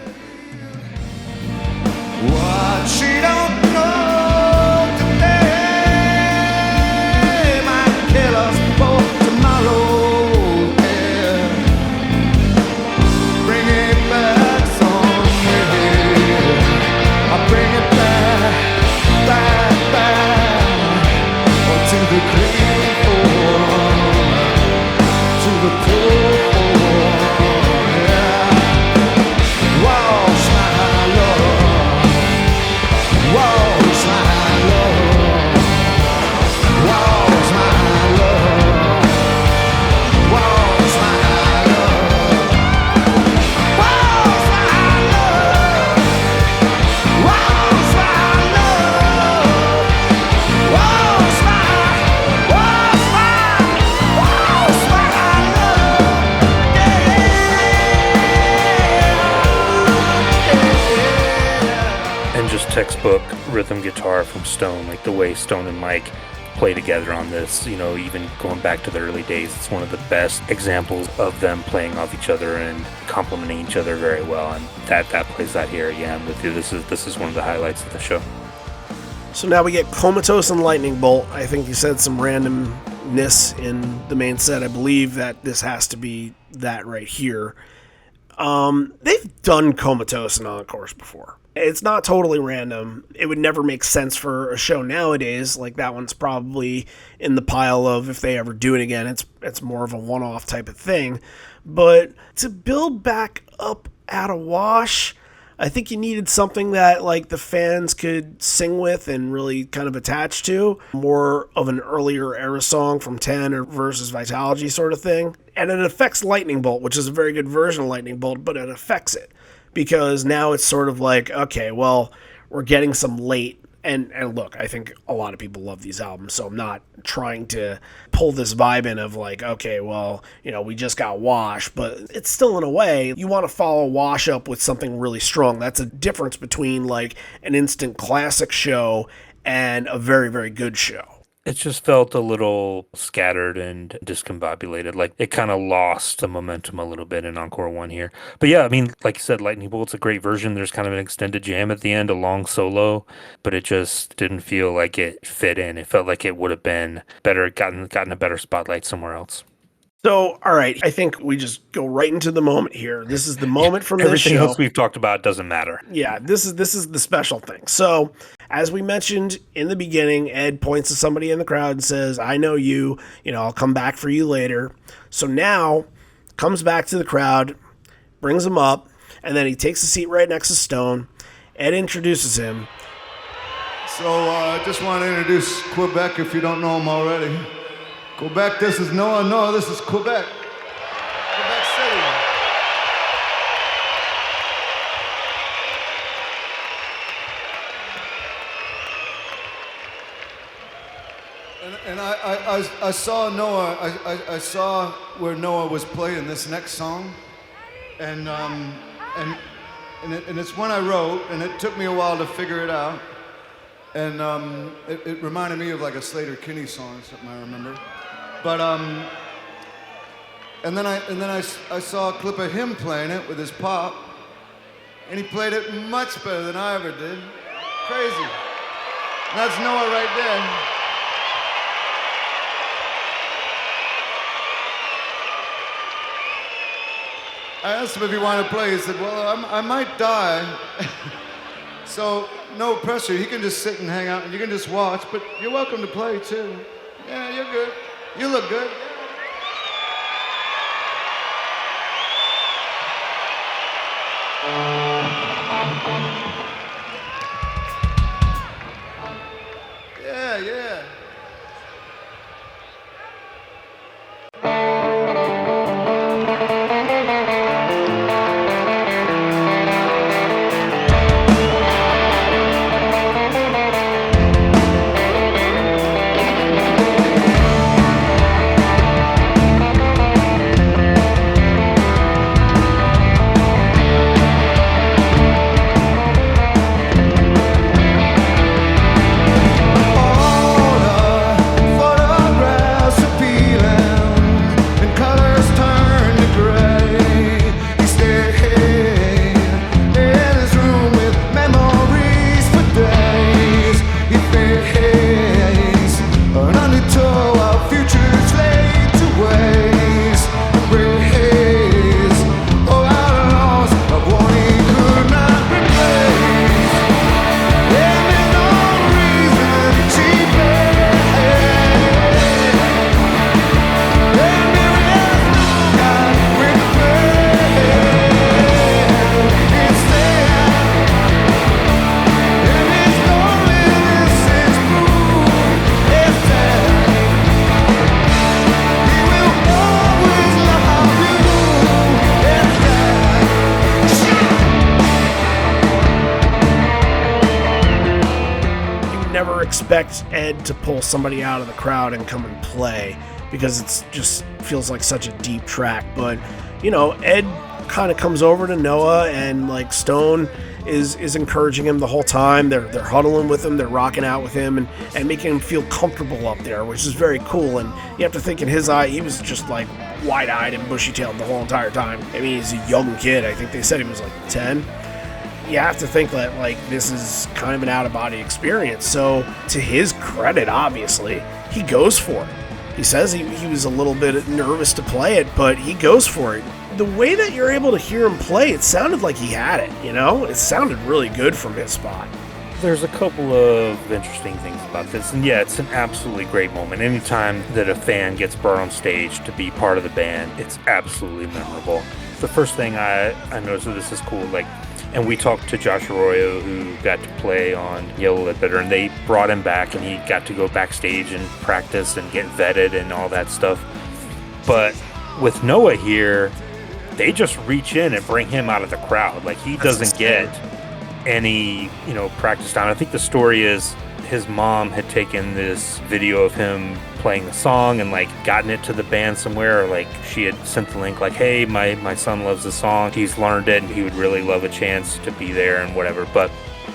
What she don't know today might kill us for tomorrow. Yeah. Bring it back someday. I'll bring it back, to the clean floor, to the floor. Yeah. Wash my love. Wash my love. Wash my love. Wash my love. Wash my love. Wash my love. Wash my, wash my love. Yeah. And just textbook rhythm guitar from Stone, like the way Stone and Mike play together on this, even going back to the early days, it's one of the best examples of them playing off each other and complementing each other very well. And that plays that here. Yeah, I'm with you. This is one of the highlights of the show. So now we get Comatose and Lightning Bolt. I think you said some randomness in the main set. I believe that this has to be that right here. They've done Comatose and Encores before. It's not totally random. It would never make sense for a show nowadays. Like that one's probably in the pile of if they ever do it again, it's more of a one-off type of thing. But to build back up out of Wash, I think you needed something that like the fans could sing with and really kind of attach to. More of an earlier era song from 10 or versus Vitalogy sort of thing. And it affects Lightning Bolt, which is a very good version of Lightning Bolt, but it affects it. Because now it's sort of like, okay, well, we're getting some late. And look, I think a lot of people love these albums, so I'm not trying to pull this vibe in of like, okay, well, we just got Wash, but it's still in a way, you want to follow Wash up with something really strong. That's a difference between like an instant classic show and a very, very good show. It just felt a little scattered and discombobulated. Like it kind of lost the momentum a little bit in Encore 1 here. But yeah, I mean, like you said, Lightning Bolt's a great version. There's kind of an extended jam at the end, a long solo, but it just didn't feel like it fit in. It felt like it would have been better, gotten a better spotlight somewhere else. So, all right, I think we just go right into the moment here. This is the moment from this show. Everything else we've talked about doesn't matter. Yeah, this is the special thing. So, as we mentioned in the beginning, Ed points to somebody in the crowd and says, I know you, I'll come back for you later. So now, comes back to the crowd, brings him up, and then he takes a seat right next to Stone. Ed introduces him. So I just want to introduce Quebec if you don't know him already. Quebec, this is Noah. Noah, this is Quebec. Quebec City. And I saw Noah. I saw where Noah was playing this next song, and it's one I wrote, and it took me a while to figure it out, and it reminded me of like a Slater Kinney song or something I remember, but and then I saw a clip of him playing it with his pop, And he played it much better than I ever did. Crazy. And that's Noah right there. I asked him if he wanted to play. He said, well, I might die. So no pressure. He can just sit and hang out and you can just watch, but you're welcome to play too. Yeah, you're good. You look good. Yeah, yeah. Expect Ed to pull somebody out of the crowd and come and play because it's just feels like such a deep track. But you know, Ed kind of comes over to Noah and like Stone is encouraging him the whole time. They're huddling with him, they're rocking out with him and making him feel comfortable up there, which is very cool. And you have to think in his eye, he was just like wide-eyed and bushy-tailed the whole entire time. I mean, he's a young kid. I think they said he was like 10. You have to think that like this is kind of an out-of-body experience. So to his credit, obviously, he goes for it. He says he was a little bit nervous to play it, but he goes for it. The way that you're able to hear him play, it sounded like he had it, you know? It sounded really good from his spot. There's a couple of interesting things about this, and yeah, it's an absolutely great moment. Anytime that a fan gets brought on stage to be part of the band, it's absolutely memorable. The first thing I noticed that this is cool, like, and we talked to Josh Arroyo, who got to play on Yellow Lit Bitter, and they brought him back, and he got to go backstage and practice and get vetted and all that stuff. But with Noah here, they just reach in and bring him out of the crowd. Like, he doesn't get any, practice time. I think the story is his mom had taken this video of him playing the song and like gotten it to the band somewhere, or like she had sent the link like, hey, my son loves the song, he's learned it and he would really love a chance to be there and whatever. But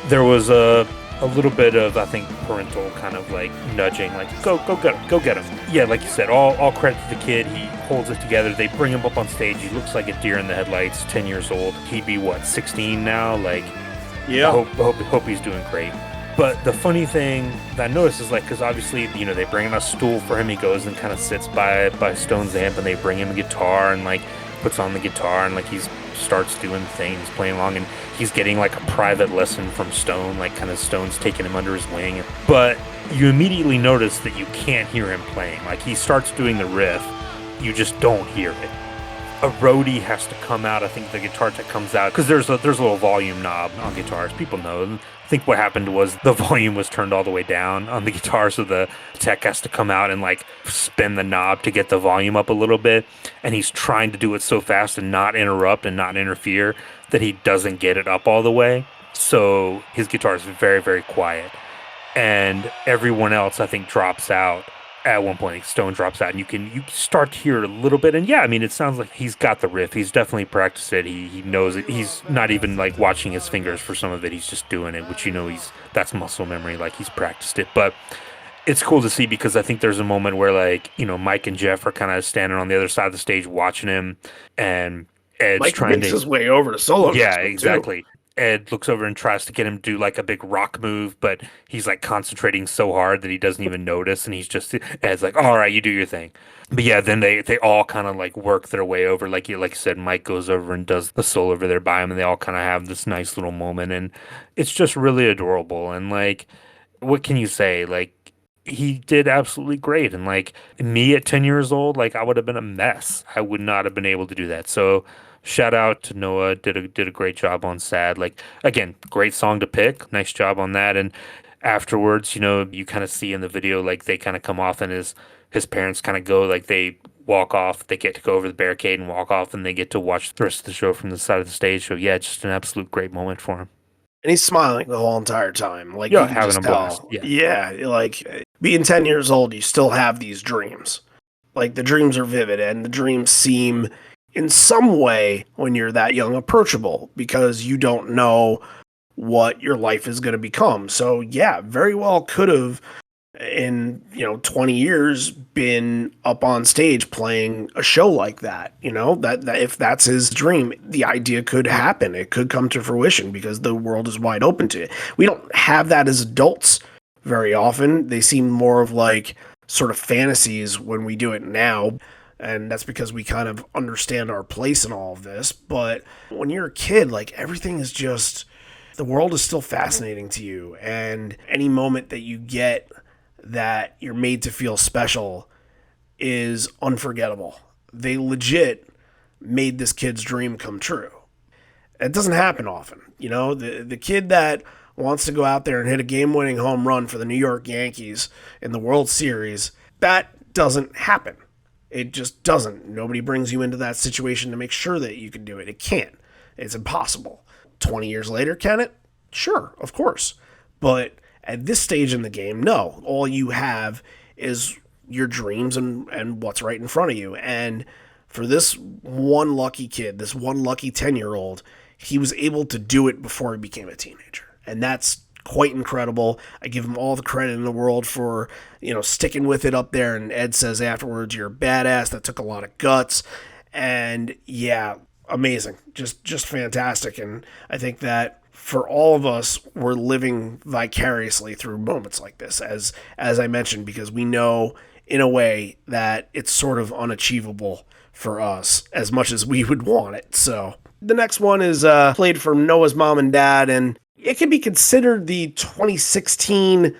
there was a little bit of, I think, parental kind of like nudging, like go get him. Yeah, like you said, all credit to the kid. He holds it together. They bring him up on stage. He looks like a deer in the headlights. 10 years old. He'd be 16 now. Like, yeah. I hope he's doing great. But the funny thing that I noticed is, like, because obviously, they bring in a stool for him. He goes and kind of sits by Stone's amp, and they bring him a guitar and, like, puts on the guitar and, like, he starts doing things, playing along, and he's getting, like, a private lesson from Stone, like, kind of Stone's taking him under his wing. But you immediately notice that you can't hear him playing. Like, he starts doing the riff, you just don't hear it. A roadie has to come out. I think the guitar tech comes out because there's a little volume knob on guitars. People know. I think what happened was the volume was turned all the way down on the guitar, so the tech has to come out and like spin the knob to get the volume up a little bit. And he's trying to do it so fast and not interrupt and not interfere that he doesn't get it up all the way. So his guitar is very, very quiet, and everyone else I think drops out. At one point, Stone drops out, and you start to hear it a little bit. And yeah, I mean, it sounds like he's got the riff. He's definitely practiced it. He knows it. He's not even like watching his fingers for some of it. He's just doing it, which that's muscle memory. Like, he's practiced it. But it's cool to see because I think there's a moment where like Mike and Jeff are kind of standing on the other side of the stage watching him, and Ed's Mike trying makes his way over to solo. Yeah, exactly. Too. Ed looks over and tries to get him to do like a big rock move, but he's like concentrating so hard that he doesn't even notice, and Ed's like, all right, you do your thing. But yeah, then they all kind of like work their way over, like you said, Mike goes over and does the soul over there by him, and they all kind of have this nice little moment, and it's just really adorable. And like, what can you say? Like, he did absolutely great. And like me at 10 years old, like I would have been a mess. I would not have been able to do that. So shout out to Noah, did a great job on Sad. Like again, great song to pick. Nice job on that. And afterwards, you kind of see in the video like they kind of come off, and his parents kind of go, like they walk off, they get to go over the barricade and walk off, and they get to watch the rest of the show from the side of the stage. So yeah, just an absolute great moment for him. And he's smiling the whole entire time. Like, Yeah, you can having just a blast. tell. Yeah. Yeah, like, being 10 years old, you still have these dreams. Like, the dreams are vivid, and the dreams seem, in some way, when you're that young, approachable, because you don't know what your life is going to become. So, yeah, very well could have, in 20 years, been up on stage playing a show like that. That if that's his dream, the idea could happen. It could come to fruition because the world is wide open to it. We don't have that as adults very often. They seem more of like sort of fantasies when we do it now, and that's because we kind of understand our place in all of this. But when you're a kid, like, everything is just, the world is still fascinating to you, and any moment that you get that you're made to feel special is unforgettable. They legit made this kid's dream come true. It doesn't happen often. The kid that wants to go out there and hit a game-winning home run for the New York Yankees in the World Series, that doesn't happen. It just doesn't. Nobody brings you into that situation to make sure that you can do it. It can't. It's impossible. 20 years later, can it? Sure, of course. But at this stage in the game, no. All you have is your dreams and what's right in front of you. And for this one lucky kid, this one lucky 10-year-old, he was able to do it before he became a teenager. And that's quite incredible. I give him all the credit in the world for, sticking with it up there. And Ed says afterwards, you're a badass. That took a lot of guts. And yeah, amazing. Just fantastic. And I think that for all of us, we're living vicariously through moments like this, as I mentioned, because we know in a way that it's sort of unachievable for us as much as we would want it. So the next one is played from Noah's mom and dad, and it can be considered the 2016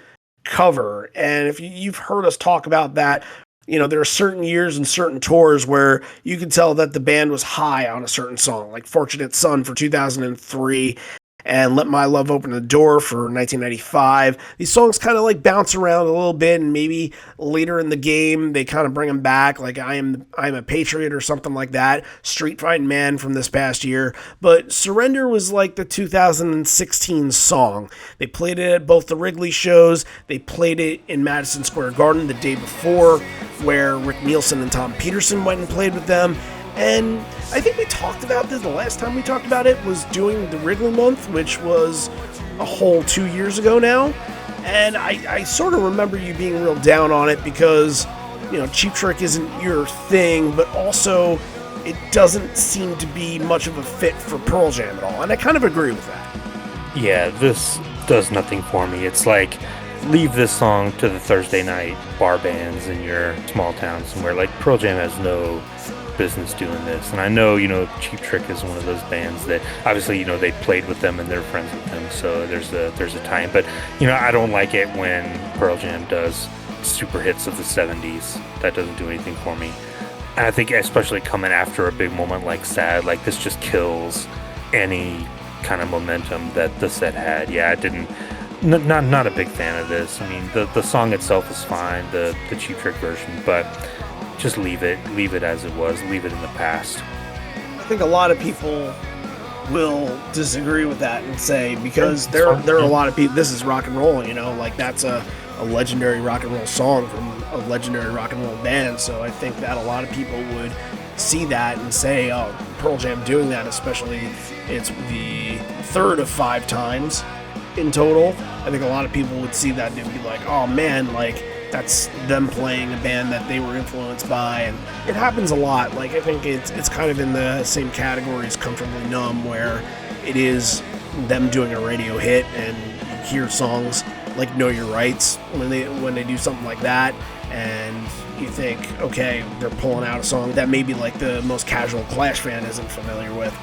cover. And if you've heard us talk about that, there are certain years and certain tours where you can tell that the band was high on a certain song, like Fortunate Son for 2003, and Let My Love Open the Door for 1995. These songs kind of like bounce around a little bit, and maybe later in the game they kind of bring them back, like I'm a Patriot or something like that. Street Fighting Man from this past year. But Surrender was like the 2016 song. They played it at both the Wrigley shows. They played it in Madison Square Garden the day before, where Rick Nielsen and Tom Peterson went and played with them. And I think we talked about this, the last time we talked about it was doing the Wrigley month, which was a whole 2 years ago now. And I sort of remember you being real down on it because, Cheap Trick isn't your thing, but also it doesn't seem to be much of a fit for Pearl Jam at all. And I kind of agree with that. Yeah, this does nothing for me. It's like, leave this song to the Thursday night bar bands in your small town somewhere. Like, Pearl Jam has no business doing this. And I know, Cheap Trick is one of those bands that obviously, they played with them and they're friends with them, so there's a time. But I don't like it when Pearl Jam does super hits of the 70s. That doesn't do anything for me. And I think especially coming after a big moment like Sad, like this just kills any kind of momentum that the set had. Yeah, it didn't. Not a big fan of this. I mean, the song itself is fine, the Cheap Trick version, but just leave it as it was, leave it in the past. I think a lot of people will disagree with that and say, because there are a lot of people, this is rock and roll, like that's a legendary rock and roll song from a legendary rock and roll band. So I think that a lot of people would see that and say, oh, Pearl Jam doing that, especially it's the third of 5 times in total. I think a lot of people would see that and be like, oh man, like that's them playing a band that they were influenced by. And it happens a lot. Like, I think it's kind of in the same category as Comfortably Numb, where it is them doing a radio hit, and you hear songs like Know Your Rights when they do something like that, and you think, okay, they're pulling out a song that maybe like the most casual Clash fan isn't familiar with.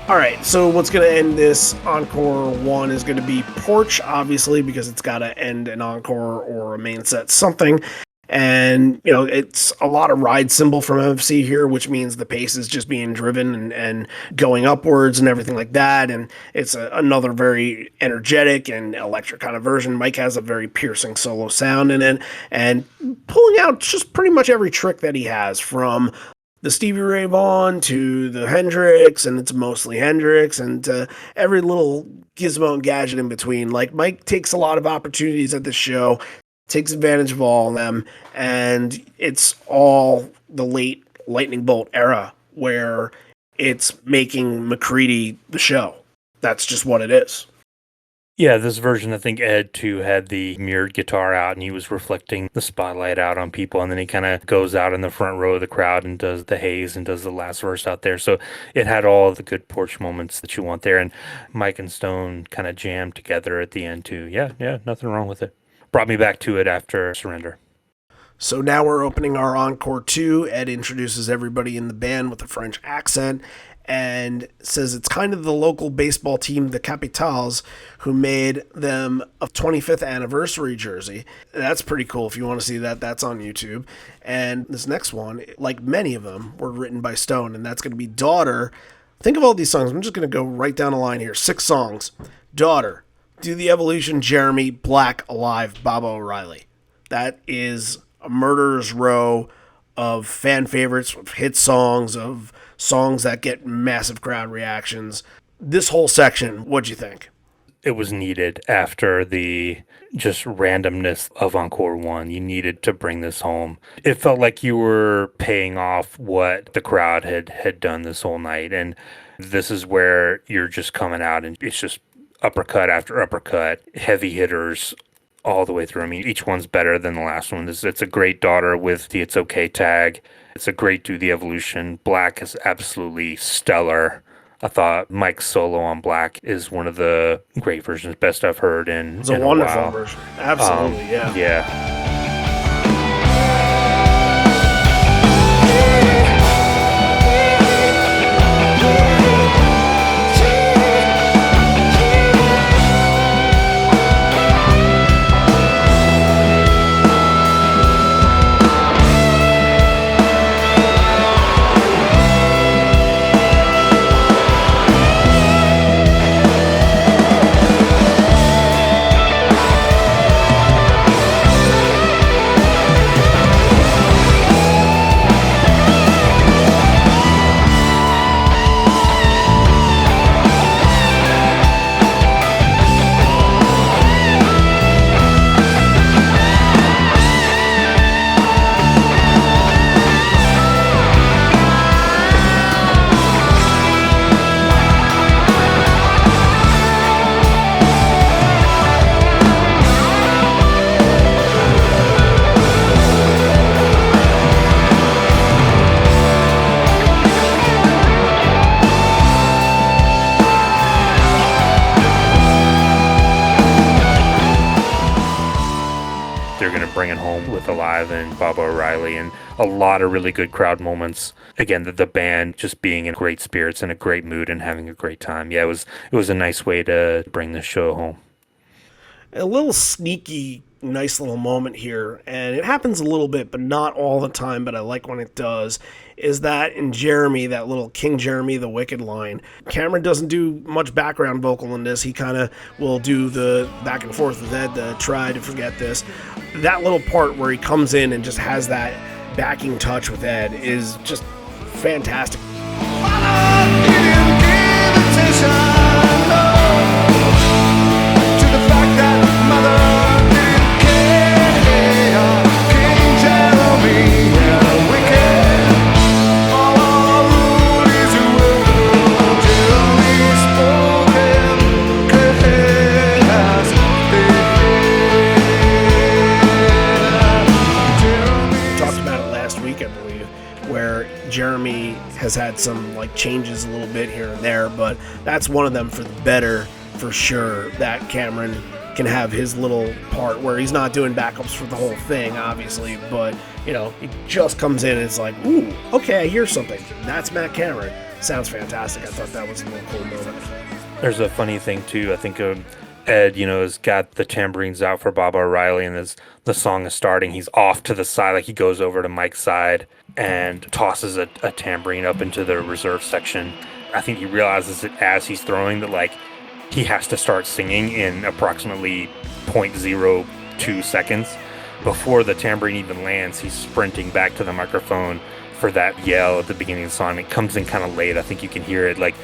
All right, so what's going to end this Encore 1 is going to be Porch, obviously, because it's got to end an encore or a main set something. And, it's a lot of ride cymbal from MFC here, which means the pace is just being driven and going upwards and everything like that. And it's another very energetic and electric kind of version. Mike has a very piercing solo sound in it, and pulling out just pretty much every trick that he has, from the Stevie Ray Vaughan to the Hendrix, and it's mostly Hendrix, and every little gizmo and gadget in between. Like, Mike takes a lot of opportunities at this show, takes advantage of all of them, and it's all the late Lightning Bolt era where it's making McCready the show. That's just what it is. Yeah, this version, I think Ed, too, had the mirrored guitar out, and he was reflecting the spotlight out on people, and then he kind of goes out in the front row of the crowd and does the haze and does the last verse out there. So it had all the good Porch moments that you want there, and Mike and Stone kind of jammed together at the end, too. Yeah, nothing wrong with it. Brought me back to it after Surrender. So now we're opening our Encore 2. Ed introduces everybody in the band with a French accent, and says it's kind of the local baseball team, the Capitals, who made them a 25th anniversary jersey. That's pretty cool. If you want to see that, that's on YouTube. And this next one, like many of them, were written by Stone, and that's going to be Daughter. Think of all these songs. I'm just going to go right down the line here. 6 songs. Daughter, Do the Evolution, Jeremy, Black, Alive, Baba O'Reilly. That is a murderer's row of fan favorites, of hit songs, of songs that get massive crowd reactions. This whole section, what'd you think? It was needed after the just randomness of Encore 1. You needed to bring this home. It felt like you were paying off what the crowd had done this whole night. And this is where you're just coming out and it's just uppercut after uppercut, heavy hitters all the way through. I mean, each one's better than the last one. It's a great Daughter with the It's Okay tag. It's a great Do the Evolution. Black is absolutely stellar. I thought Mike's solo on Black is one of the great versions, best I've heard in It's a wonderful version. Absolutely, yeah. Yeah. Bring It Home with Alive and Baba O'Reilly, and a lot of really good crowd moments. Again, the band just being in great spirits and a great mood and having a great time. Yeah, it was a nice way to bring this show home. A little sneaky, nice little moment here, and it happens a little bit, but not all the time, but I like when it does, is that in Jeremy, that little King Jeremy the Wicked line, Cameron doesn't do much background vocal in this. He kind of will do the back and forth with Ed, the Try to Forget This. That little part where he comes in and just has that backing touch with Ed is just fantastic. Jeremy has had some changes a little bit here and there, but that's one of them for the better. for sure that Cameron can have his little part where he's not doing backups for the whole thing, obviously, but, you know, he just comes in and it's like, ooh, okay, I hear something. That's Matt Cameron. Sounds fantastic. I thought that was a little cool moment. There's a funny thing, too. I think Ed, has got the tambourines out for Baba O'Reilly, and as the song is starting, he's off to the side, like he goes over to Mike's side and tosses a tambourine up into the reserve section. I think he realizes it as he's throwing that, like, he has to start singing in approximately 0.02 seconds. Before the tambourine even lands, he's sprinting back to the microphone for that yell at the beginning of the song. It comes in kind of late. I think you can hear it. Like,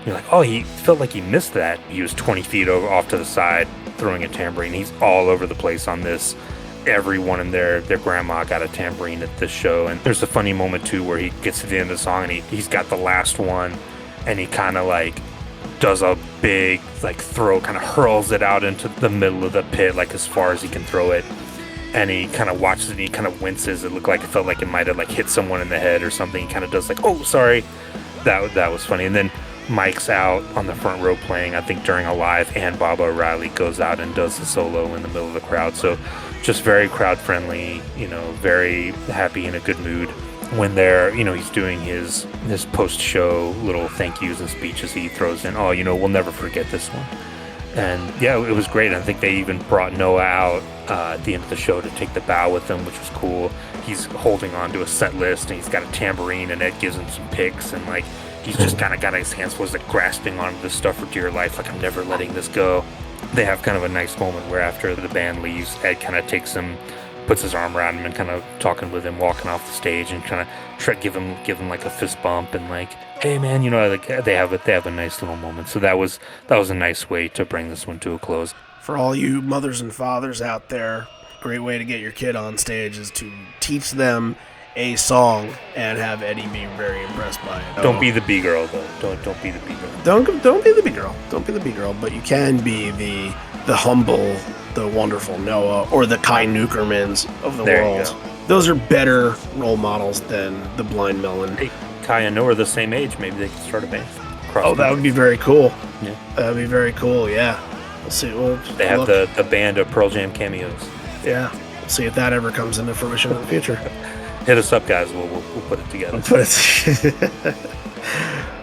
you're like, oh, he felt like he missed that. He was 20 feet off to the side throwing a tambourine. He's all over the place on this. Everyone in their grandma got a tambourine at this show. And there's a funny moment, too, where he gets to the end of the song and he's got the last one, and he kind of, like, does a big, like, throw, kind of hurls it out into the middle of the pit, like, as far as he can throw it. And he kind of watches it and he kind of winces. It looked like it felt like it might have, like, hit someone in the head or something. He kind of does, like, oh, sorry. That was funny. And then Mike's out on the front row playing, I think, during a live, and Baba O'Reilly goes out and does the solo in the middle of the crowd. So just very crowd-friendly, very happy, in a good mood. When they're, he's doing his post-show little thank yous and speeches, he throws in, oh, we'll never forget this one. And yeah, it was great. I think they even brought Noah out at the end of the show to take the bow with them, which was cool. He's holding on to a set list, and he's got a tambourine, and Ed gives him some picks, and, like, he's just kind of got his hands full, like, grasping onto this stuff for dear life, like, I'm never letting this go. They have kind of a nice moment where after the band leaves, Ed kind of takes him, puts his arm around him and kind of talking with him, walking off the stage, and kind of give him like a fist bump and, like, hey man, like, they have a nice little moment. So that was a nice way to bring this one to a close. For all you mothers and fathers out there, great way to get your kid on stage is to teach them a song and have Eddie be very impressed by it. Don't be the B-girl, though. Don't be the B-girl. Don't be the B-girl. Don't be the B-girl, but you can be the humble, the wonderful Noah, or the Kai Nukermans of the world. Those are better role models than the blind melon. Hey, Kai and Noah are the same age. Maybe they could start a band. That would be very cool. Yeah. That would be very cool, yeah. We'll see. They have the band of Pearl Jam cameos. Yeah. We'll see if that ever comes into fruition in the future. Hit us up, guys. We'll put it together.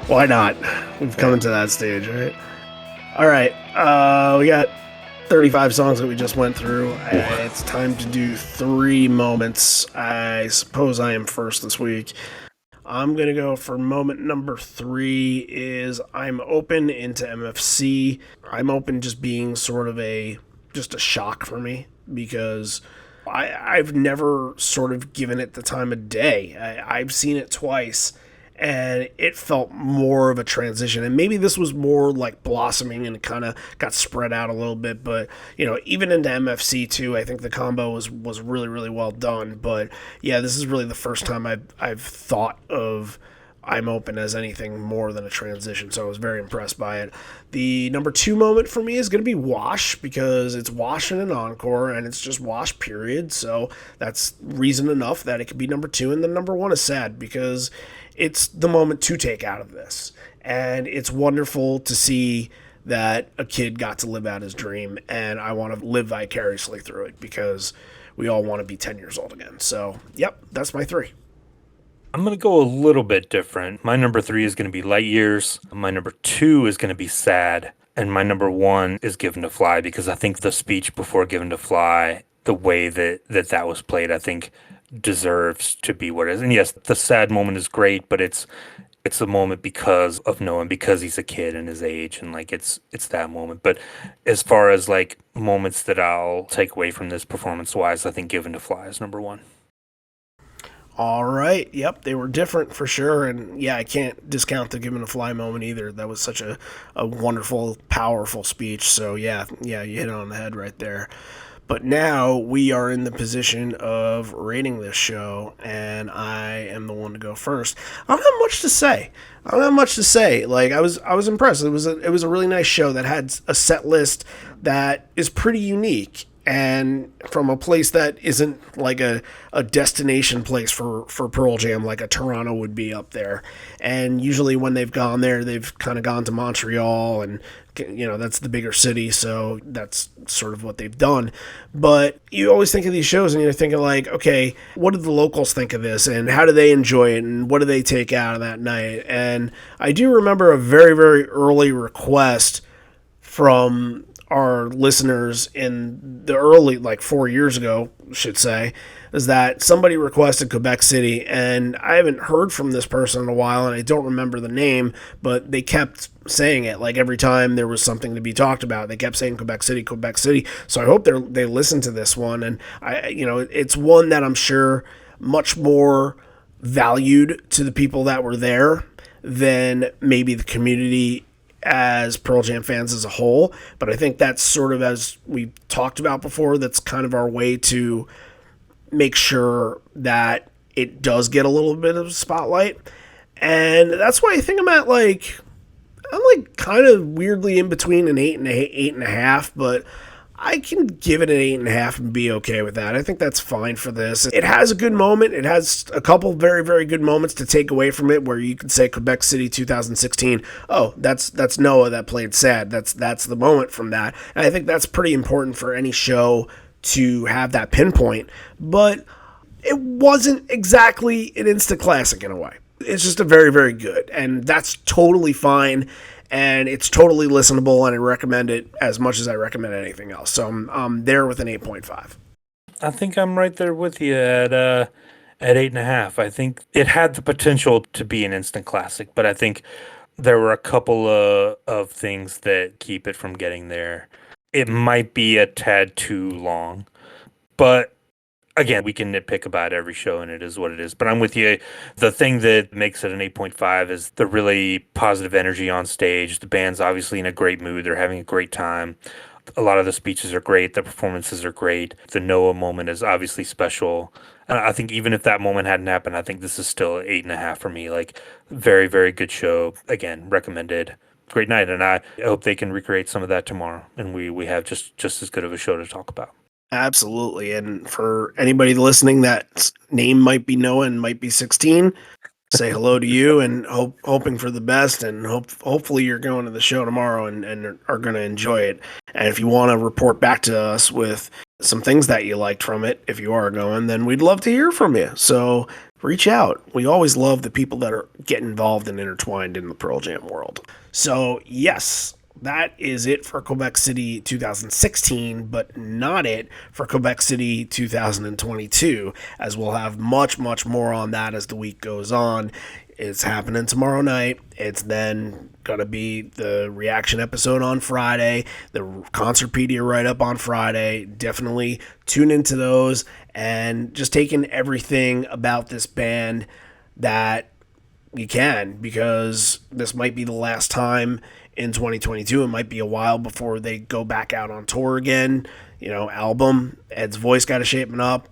Why not? We've come to that stage, right? All right. We got 35 songs that we just went through. It's time to do 3 moments. I suppose I am first this week. I'm going to go for moment number 3 is I'm Open into MFC. I'm Open just being sort of just a shock for me, because I've never sort of given it the time of day. I've seen it twice, and it felt more of a transition. And maybe this was more like blossoming and kind of got spread out a little bit. But, even into MFC too, I think the combo was really, really well done. But yeah, this is really the first time I've thought of I'm Open as anything more than a transition, so I was very impressed by it. The number 2 moment for me is going to be Wash, because it's Wash in an encore, and it's just Wash, period, so that's reason enough that it could be number 2, and then number 1 is Sad, because it's the moment to take out of this, and it's wonderful to see that a kid got to live out his dream, and I want to live vicariously through it, because we all want to be 10 years old again. So, yep, that's my 3. I'm going to go a little bit different. My number 3 is going to be Light Years. My number 2 is going to be Sad. And my number 1 is Given to Fly, because I think the speech before Given to Fly, the way that was played, I think deserves to be what it is. And yes, the sad moment is great, but it's a moment because of Noah, and because he's a kid and his age, and like it's that moment. But as far as like moments that I'll take away from this performance-wise, I think Given to Fly is number 1. All right. Yep, they were different for sure. And yeah, I can't discount the Given to Fly moment either. That was such a wonderful, powerful speech. So yeah, you hit it on the head right there. But now we are in the position of rating this show, and I am the one to go first. I don't have much to say. Like I was impressed. It was a really nice show that had a set list that is pretty unique. and from a place that isn't like a destination place for Pearl Jam, like a Toronto would be up there. And usually when they've gone there, they've kind of gone to Montreal, and that's the bigger city, so that's sort of what they've done. But you always think of these shows and you're thinking like, okay, what did the locals think of this, and how do they enjoy it, and what do they take out of that night? And I do remember a very, very early request from our listeners in the early, like 4 years ago, should say, is that somebody requested Quebec City, and I haven't heard from this person in a while, and I don't remember the name, but they kept saying it. Like every time there was something to be talked about, they kept saying Quebec City, Quebec City. So I hope they listen to this one, and it's one that I'm sure much more valued to the people that were there than maybe the community as Pearl Jam fans as a whole. But I think that's sort of, as we talked about before, that's kind of our way to make sure that it does get a little bit of spotlight. And that's why I think I'm like kind of weirdly in between an 8.5, but I can give it an 8.5 and be okay with that. I think that's fine for this. It has a good moment. It has a couple very, very good moments to take away from it, where you could say Quebec City 2016. Oh, that's Noah that played sad. That's the moment from that. And I think that's pretty important for any show to have that pinpoint. But it wasn't exactly an instant classic in a way. It's just a very, very good, and that's totally fine. And it's totally listenable, and I recommend it as much as I recommend anything else. So I'm there with an 8.5. I think I'm right there with you at 8.5. I think it had the potential to be an instant classic, but I think there were a couple of things that keep it from getting there. It might be a tad too long, but again, we can nitpick about every show, and it is what it is. But I'm with you. The thing that makes it an 8.5 is the really positive energy on stage. The band's obviously in a great mood. They're having a great time. A lot of the speeches are great. The performances are great. The Noah moment is obviously special. I think even if that moment hadn't happened, I think this is still 8.5 for me. Like, very, very good show. Again, recommended. Great night. And I hope they can recreate some of that tomorrow. And we have just as good of a show to talk about. Absolutely. And for anybody listening that name might be Noah and might be 16, say hello to you, and hoping for the best, and hopefully you're going to the show tomorrow and are going to enjoy it. And if you want to report back to us with some things that you liked from it, if you are going, then we'd love to hear from you. So reach out. We always love the people that are getting involved and intertwined in the Pearl Jam world. So yes, that is it for Quebec City 2016, but not it for Quebec City 2022, as we'll have much, much more on that as the week goes on. It's happening tomorrow night. It's then going to be the reaction episode on Friday, the Concertpedia write-up on Friday. Definitely tune into those, and just taking everything about this band that you can, because this might be the last time in 2022. It might be a while before they go back out on tour again. Album, Ed's voice got to shape up.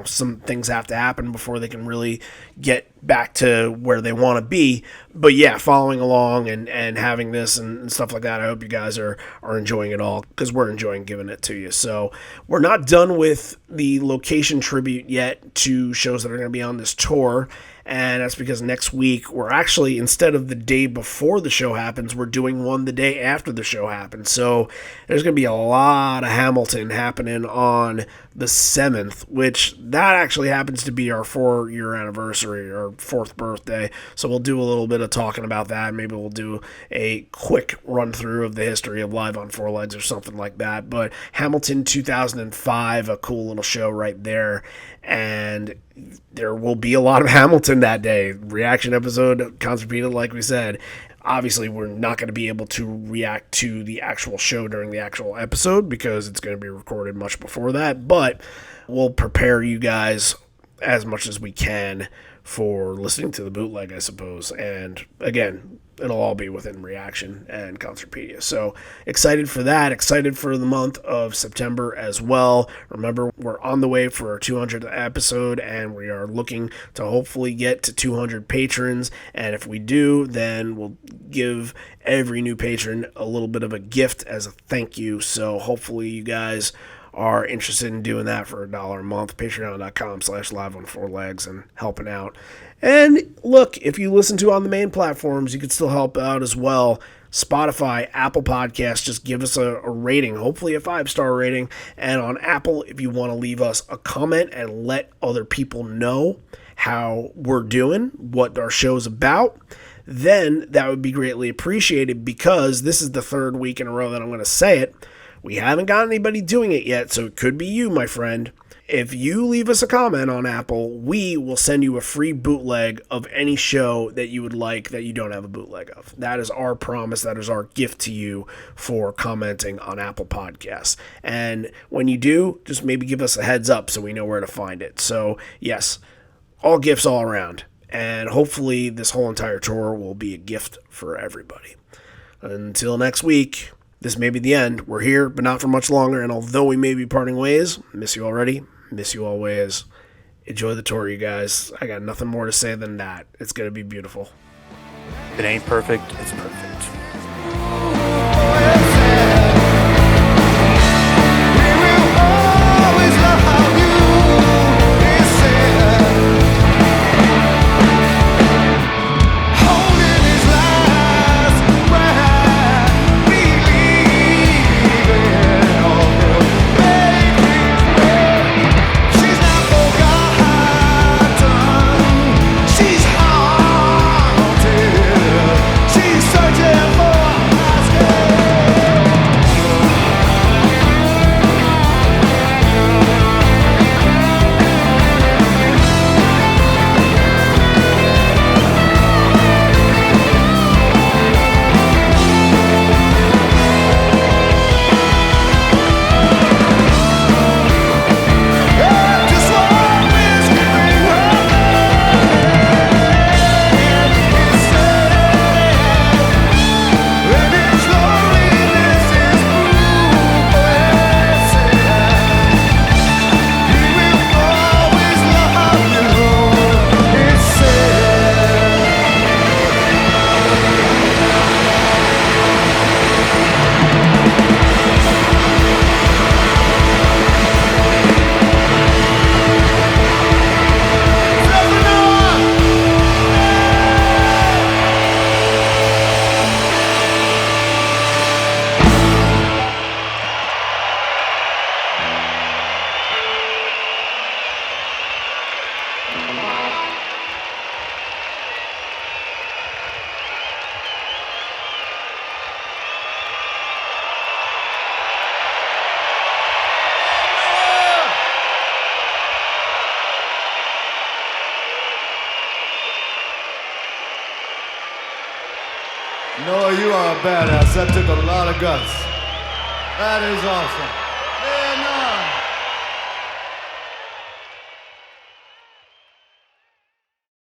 Some things have to happen before they can really get back to where they want to be. But yeah, following along and having this and stuff like that, I hope you guys are enjoying it all, because we're enjoying giving it to you. So we're not done with the location tribute yet to shows that are going to be on this tour. And that's because next week we're actually, instead of the day before the show happens, we're doing one the day after the show happens. So there's going to be a lot of Hamilton happening on the 7th, which that actually happens to be our 4-year anniversary, our 4th birthday. So we'll do a little bit of talking about that. Maybe we'll do a quick run through of the history of Live on Four Legs or something like that. But Hamilton 2005, a cool little show right there. And there will be a lot of Hamilton that day. Reaction episode, Concertpedia, like we said. Obviously, we're not going to be able to react to the actual show during the actual episode, because it's going to be recorded much before that. But we'll prepare you guys as much as we can for listening to the bootleg, I suppose. And again, it'll all be within Reaction and Concertpedia. So excited for that. Excited for the month of September as well. Remember, we're on the way for our 200th episode, and we are looking to hopefully get to 200 patrons. And if we do, then we'll give every new patron a little bit of a gift as a thank you. So hopefully you guys are interested in doing that for $1 a month, patreon.com/live on four legs and helping out. And look, if you listen to on the main platforms, you can still help out as well. Spotify, Apple Podcasts, just give us a rating, hopefully a 5-star rating. And on Apple, if you want to leave us a comment and let other people know how we're doing, what our show's about, then that would be greatly appreciated, because this is the third week in a row that I'm going to say it. We haven't got anybody doing it yet, so it could be you, my friend. If you leave us a comment on Apple, we will send you a free bootleg of any show that you would like that you don't have a bootleg of. That is our promise. That is our gift to you for commenting on Apple Podcasts. And when you do, just maybe give us a heads up so we know where to find it. So, yes, all gifts all around. And hopefully this whole entire tour will be a gift for everybody. Until next week, this may be the end. We're here, but not for much longer. And although we may be parting ways, miss you already. Miss you always. Enjoy the tour, you guys. I got nothing more to say than that. It's going to be beautiful. If it ain't perfect, it's perfect. Noah, you are a badass. That took a lot of guts. That is awesome. Yeah, no.